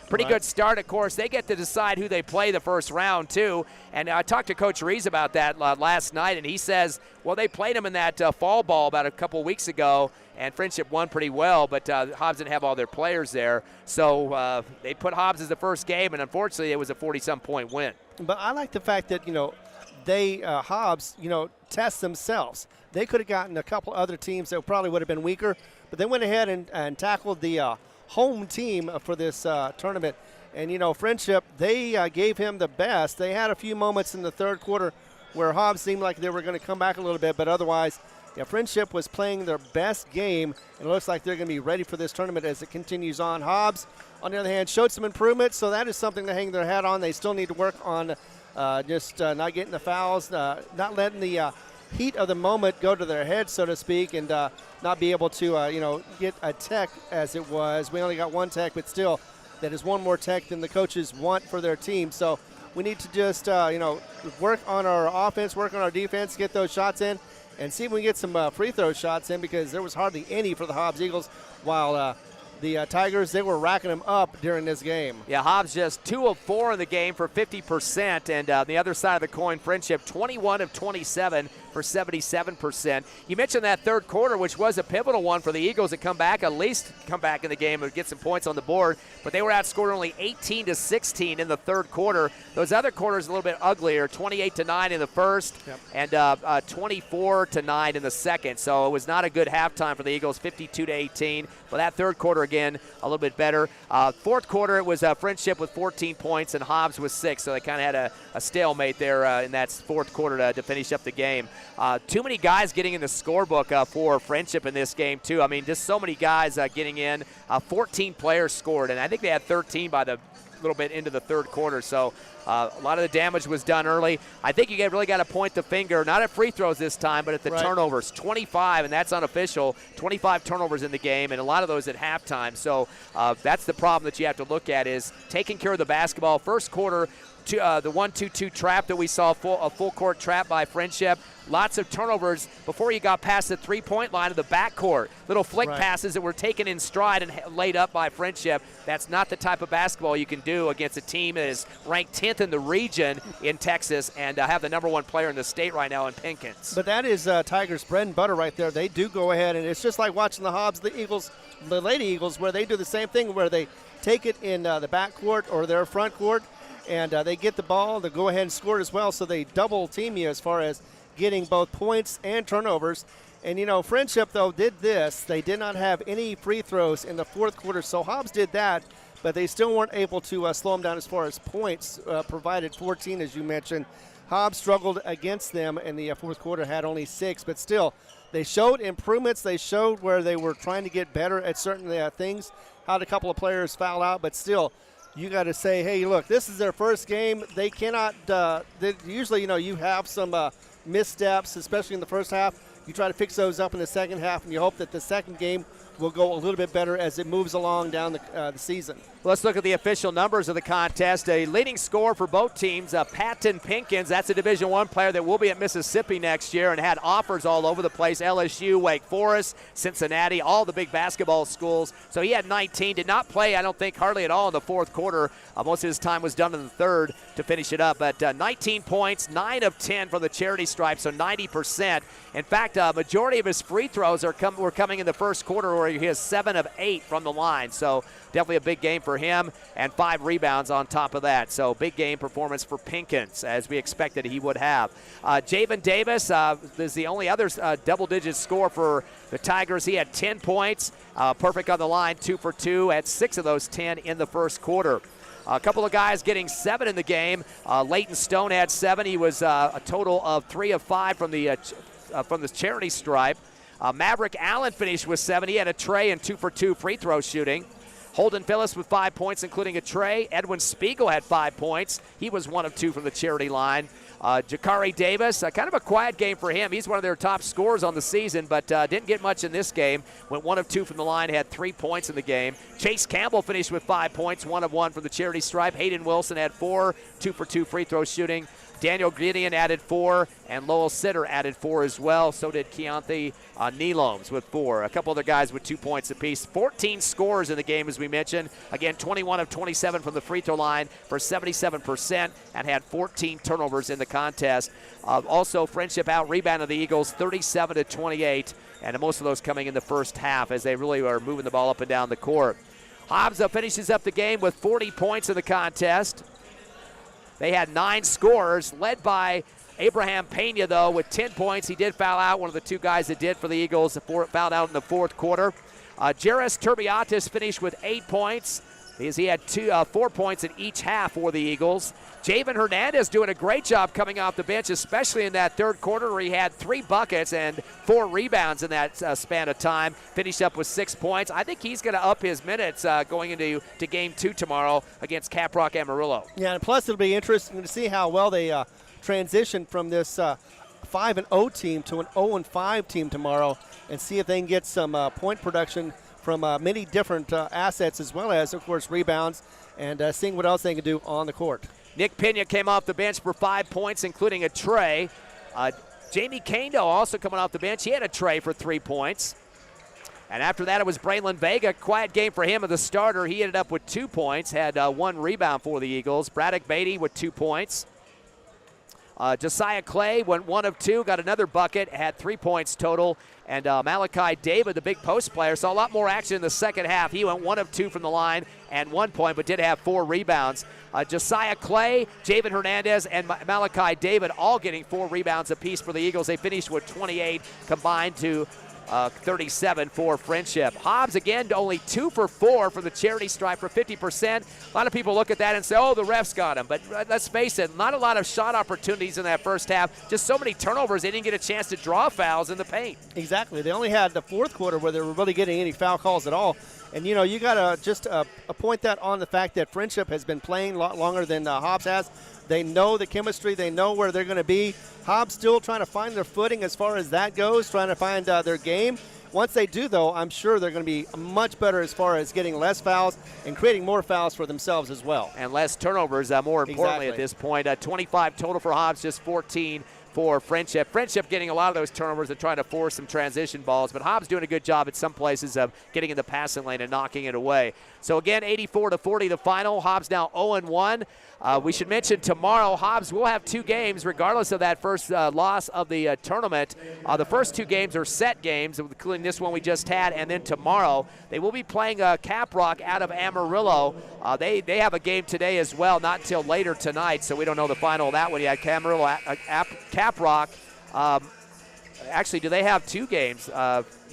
Pretty good start, of course. They get to decide who they play the first round, too. And I talked to Coach Rees about that last night, and he says, well, they played them in that fall ball about a couple weeks ago, and Frenship won pretty well, but Hobbs didn't have all their players there. So they put Hobbs as the first game, and unfortunately it was a 40-some point win. But I like the fact that, Hobbs, test themselves. They could have gotten a couple other teams that probably would have been weaker, but they went ahead and tackled the home team for this tournament. And, Frenship, they gave him the best. They had a few moments in the third quarter where Hobbs seemed like they were going to come back a little bit, but otherwise, Frenship was playing their best game, and it looks like they're going to be ready for this tournament as it continues on. Hobbs, on the other hand, showed some improvement, so that is something to hang their hat on. They still need to work on just not getting the fouls, not letting the heat of the moment go to their head, so to speak, and not be able to, get a tech as it was. We only got one tech, but still, that is one more tech than the coaches want for their team. So we need to just, work on our offense, work on our defense, get those shots in, and see if we can get some free throw shots in, because there was hardly any for the Hobbs Eagles, while the Tigers, they were racking them up during this game. Yeah, Hobbs just 2 of 4 in the game for 50%, and the other side of the coin, Frenship 21 of 27 for 77%. You mentioned that third quarter, which was a pivotal one for the Eagles to come back in the game and get some points on the board, but they were outscored only 18 to 16 in the third quarter. Those other quarters a little bit uglier, 28 to 9 in the first, and 24 to 9 in the second. So it was not a good halftime for the Eagles, 52 to 18. But that third quarter again a little bit better. Fourth quarter it was Frenship with 14 points and Hobbs with 6. So they kind of had a stalemate there in that fourth quarter to finish up the game. Too many guys getting in the scorebook for Frenship in this game, too. I mean, just so many guys getting in. 14 players scored, and I think they had 13 by the little bit into the third quarter. So a lot of the damage was done early. I think you really got to point the finger, not at free throws this time, but at the turnovers. 25, and that's unofficial, 25 turnovers in the game, and a lot of those at halftime. So that's the problem that you have to look at, is taking care of the basketball. First quarter, the 1-2-2 trap that we saw, a full court trap by Frenship. Lots of turnovers before you got past the three-point line of the backcourt. Little flick passes that were taken in stride and laid up by Frenship. That's not the type of basketball you can do against a team that is ranked 10th in the region in Texas and have the number 1 player in the state right now in Pinkins. But that is Tigers' bread and butter right there. They do go ahead, and it's just like watching the Hobbs, the Eagles, the Lady Eagles, where they do the same thing, where they take it in the backcourt or their front court, and they get the ball, they go ahead and score as well, so they double team you as far as getting both points and turnovers. And, Frenship, though, did this. They did not have any free throws in the fourth quarter, so Hobbs did that, but they still weren't able to slow them down as far as points, provided 14, as you mentioned. Hobbs struggled against them in the fourth quarter, had only 6, but still, they showed improvements. They showed where they were trying to get better at certain things. Had a couple of players foul out, but still, you got to say, hey, look, this is their first game. They cannot usually, you have some missteps, especially in the first half. You try to fix those up in the second half, and you hope that the second game will go a little bit better as it moves along down the season. Let's look at the official numbers of the contest. A leading scorer for both teams, Patton Pinkins. That's a Division I player that will be at Mississippi next year and had offers all over the place. LSU, Wake Forest, Cincinnati, all the big basketball schools. So he had 19. Did not play, I don't think, hardly at all in the fourth quarter. Most of his time was done in the third to finish it up. But 19 points, 9 of 10 from the charity stripe, so 90%. In fact, majority of his free throws were coming in the first quarter, where he has 7 of 8 from the line. So definitely a big game for him, and 5 rebounds on top of that. So big game performance for Pinkins, as we expected he would have. Javen Davis is the only other double-digit score for the Tigers. He had 10 points, perfect on the line, 2 for 2, had 6 of those 10 in the first quarter. A couple of guys getting 7 in the game. Leighton Stone had 7. He was a total of 3 of 5 from the charity stripe. Maverick Allen finished with 7. He had a tray and 2 for 2 free throw shooting. Holden Phillips with 5 points, including a tray. Edwin Spiegel had 5 points. He was 1 of 2 from the charity line. Jakari Davis, kind of a quiet game for him. He's one of their top scorers on the season, but didn't get much in this game. Went 1 of 2 from the line, had 3 points in the game. Chase Campbell finished with 5 points, 1 of 1 from the charity stripe. Hayden Wilson had 4, 2 for 2 free throw shooting. Daniel Gideon added 4, and Lowell Sitter added 4 as well. So did Keontae Neeloms with 4. A couple other guys with 2 points apiece. 14 scores in the game, as we mentioned. Again, 21 of 27 from the free throw line for 77%, and had 14 turnovers in the contest. Also, Frenship out-rebounded the Eagles 37-28, and most of those coming in the first half as they really are moving the ball up and down the court. Hobbs finishes up the game with 40 points in the contest. They had 9 scorers, led by Abraham Pena, though, with 10 points. He did foul out, one of the 2 guys that did for the Eagles, fouled out in the 4th quarter. Jairus Turbiatis finished with 8 points, because he had 4 points in each half for the Eagles. Javen Hernandez doing a great job coming off the bench, especially in that 3rd quarter where he had 3 buckets and 4 rebounds in that span of time. Finished up with 6 points. I think he's going to up his minutes going into Game 2 tomorrow against Caprock Amarillo. Yeah, and plus it'll be interesting to see how well they transition from this 5-0 team to an 0-5 team tomorrow, and see if they can get some point production from many different assets, as well as, of course, rebounds, and seeing what else they can do on the court. Nick Pena came off the bench for 5 points, including a tray. Jamie Kando also coming off the bench. He had a tray for 3 points. And after that, it was Braylon Vega. Quiet game for him as the starter. He ended up with 2 points, had 1 rebound for the Eagles. Braddock Beatty with 2 points. Josiah Clay went 1 of 2, got another bucket, had 3 points total. And Malachi David, the big post player, saw a lot more action in the second half. He went 1 of 2 from the line and 1 point, but did have 4 rebounds. Josiah Clay, Javen Hernandez, and Malachi David all getting 4 rebounds apiece for the Eagles. They finished with 28 combined to 37 for Frenship. Hobbs, again, only 2 for 4 from the charity stripe for 50%. A lot of people look at that and say, oh, the refs got him. But let's face it, not a lot of shot opportunities in that first half. Just so many turnovers, they didn't get a chance to draw fouls in the paint. Exactly. They only had the 4th quarter where they were really getting any foul calls at all. And, you know, you got to just point that on the fact that Frenship has been playing a lot longer than Hobbs has. They know the chemistry. They know where they're going to be. Hobbs still trying to find their footing as far as that goes, trying to find their game. Once they do, though, I'm sure they're going to be much better as far as getting less fouls and creating more fouls for themselves as well. And less turnovers, more importantly at this point. 25 total for Hobbs, just 14 for Frenship. Frenship getting a lot of those turnovers and trying to force some transition balls, but Hobbs doing a good job at some places of getting in the passing lane and knocking it away. So again, 84-40 the final. Hobbs now 0-1. We should mention tomorrow Hobbs will have 2 games regardless of that first loss of the tournament. The first 2 games are set games, including this one we just had, and then tomorrow they will be playing Caprock out of Amarillo. They have a game today as well, not until later tonight, so we don't know the final of that one yet. Amarillo Caprock. Actually, do they have 2 games?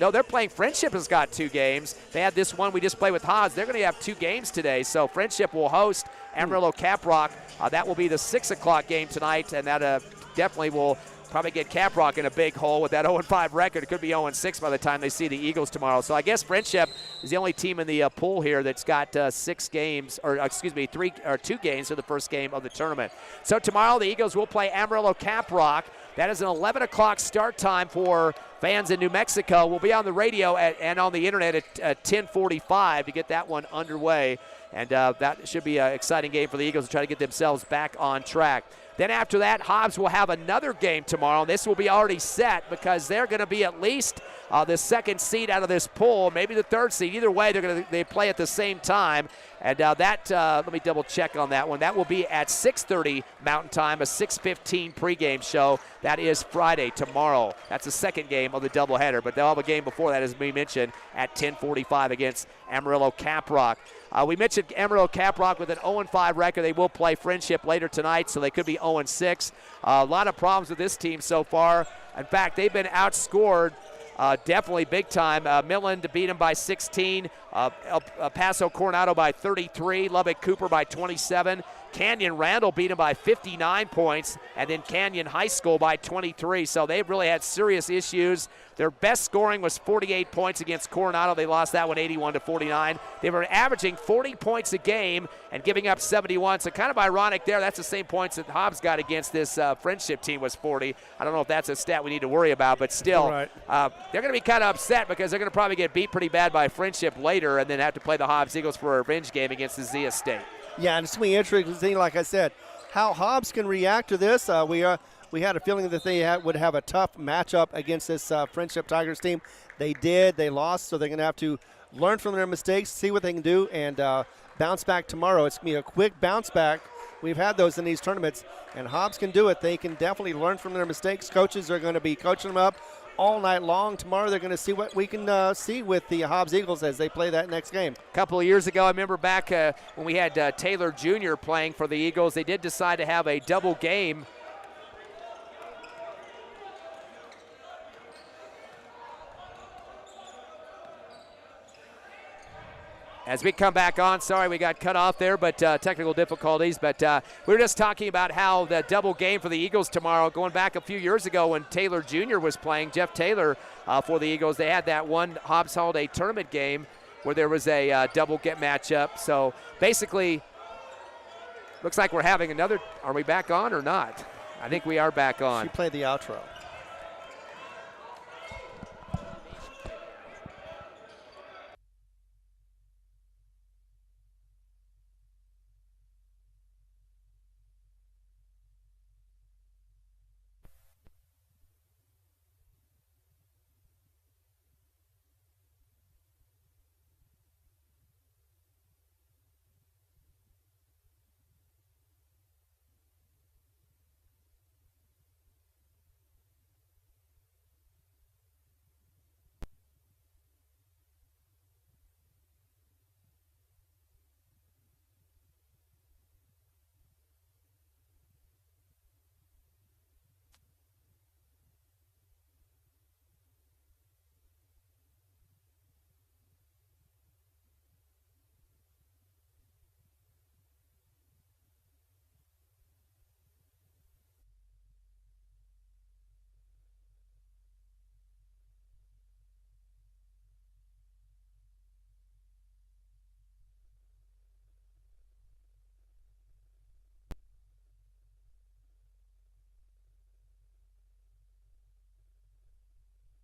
No, they're playing. Frenship has got 2 games. They had this one we just played with Hobbs. They're going to have 2 games today. So Frenship will host Amarillo Caprock. That will be the 6 o'clock game tonight, and that definitely will probably get Caprock in a big hole with that 0-5 record. It could be 0-6 by the time they see the Eagles tomorrow. So I guess Frenship is the only team in the pool here that's got 6 games, or excuse me, 2 games for the first game of the tournament. So tomorrow the Eagles will play Amarillo Caprock. That is an 11 o'clock start time for fans in New Mexico. We'll be on the radio and on the internet at 10:45 to get that one underway. And that should be an exciting game for the Eagles to try to get themselves back on track. Then after that, Hobbs will have another game tomorrow. This will be already set because they're going to be at least the 2nd seed out of this pool, maybe the 3rd seed. Either way, they play at the same time. And let me double check on that one. That will be at 6:30 Mountain Time, a 6:15 pregame show. That is Friday, tomorrow. That's the 2nd game of the doubleheader. But they'll have a game before that, as we mentioned, at 10:45 against Amarillo Caprock. We mentioned Amarillo Caprock with an 0-5 record. They will play Frenship later tonight, so they could be 0-6. A lot of problems with this team so far. In fact, they've been outscored definitely big time. Midland to beat them by 16. El Paso Coronado by 33. Lubbock Cooper by 27. Canyon Randall beat them by 59 points, and then Canyon High School by 23. So they've really had serious issues. Their best scoring was 48 points against Coronado. They lost that one 81-49. They were averaging 40 points a game and giving up 71. So kind of ironic there. That's the same points that Hobbs got against this Friendship team was 40. I don't know if that's a stat we need to worry about, but still, Right. They're going to be kind of upset because they're going to probably get beat pretty bad by Friendship later and then have to play the Hobbs Eagles for a revenge game against the Zia State. Yeah, and it's going to be interesting, like I said, how Hobbs can react to this. We had a feeling that they would have a tough matchup against this Friendship Tigers team. They did. They lost, so they're going to have to learn from their mistakes, see what they can do, and bounce back tomorrow. It's going to be a quick bounce back. We've had those in these tournaments, and Hobbs can do it. They can definitely learn from their mistakes. Coaches are going to be coaching them up all night long. Tomorrow they're going to see what we can see with the Hobbs Eagles as they play that next game. A couple of years ago, I remember back when we had Taylor Jr. playing for the Eagles, they did decide to have a double game. As we come back on, sorry we got cut off there, but technical difficulties. But we were just talking about how the double game for the Eagles tomorrow, going back a few years ago when Taylor Jr. was playing, Jeff Taylor for the Eagles, they had that one Hobbs Holiday tournament game where there was a double get matchup. So basically, looks like we're having another. Are we back on or not? I think we are back on. She played the outro.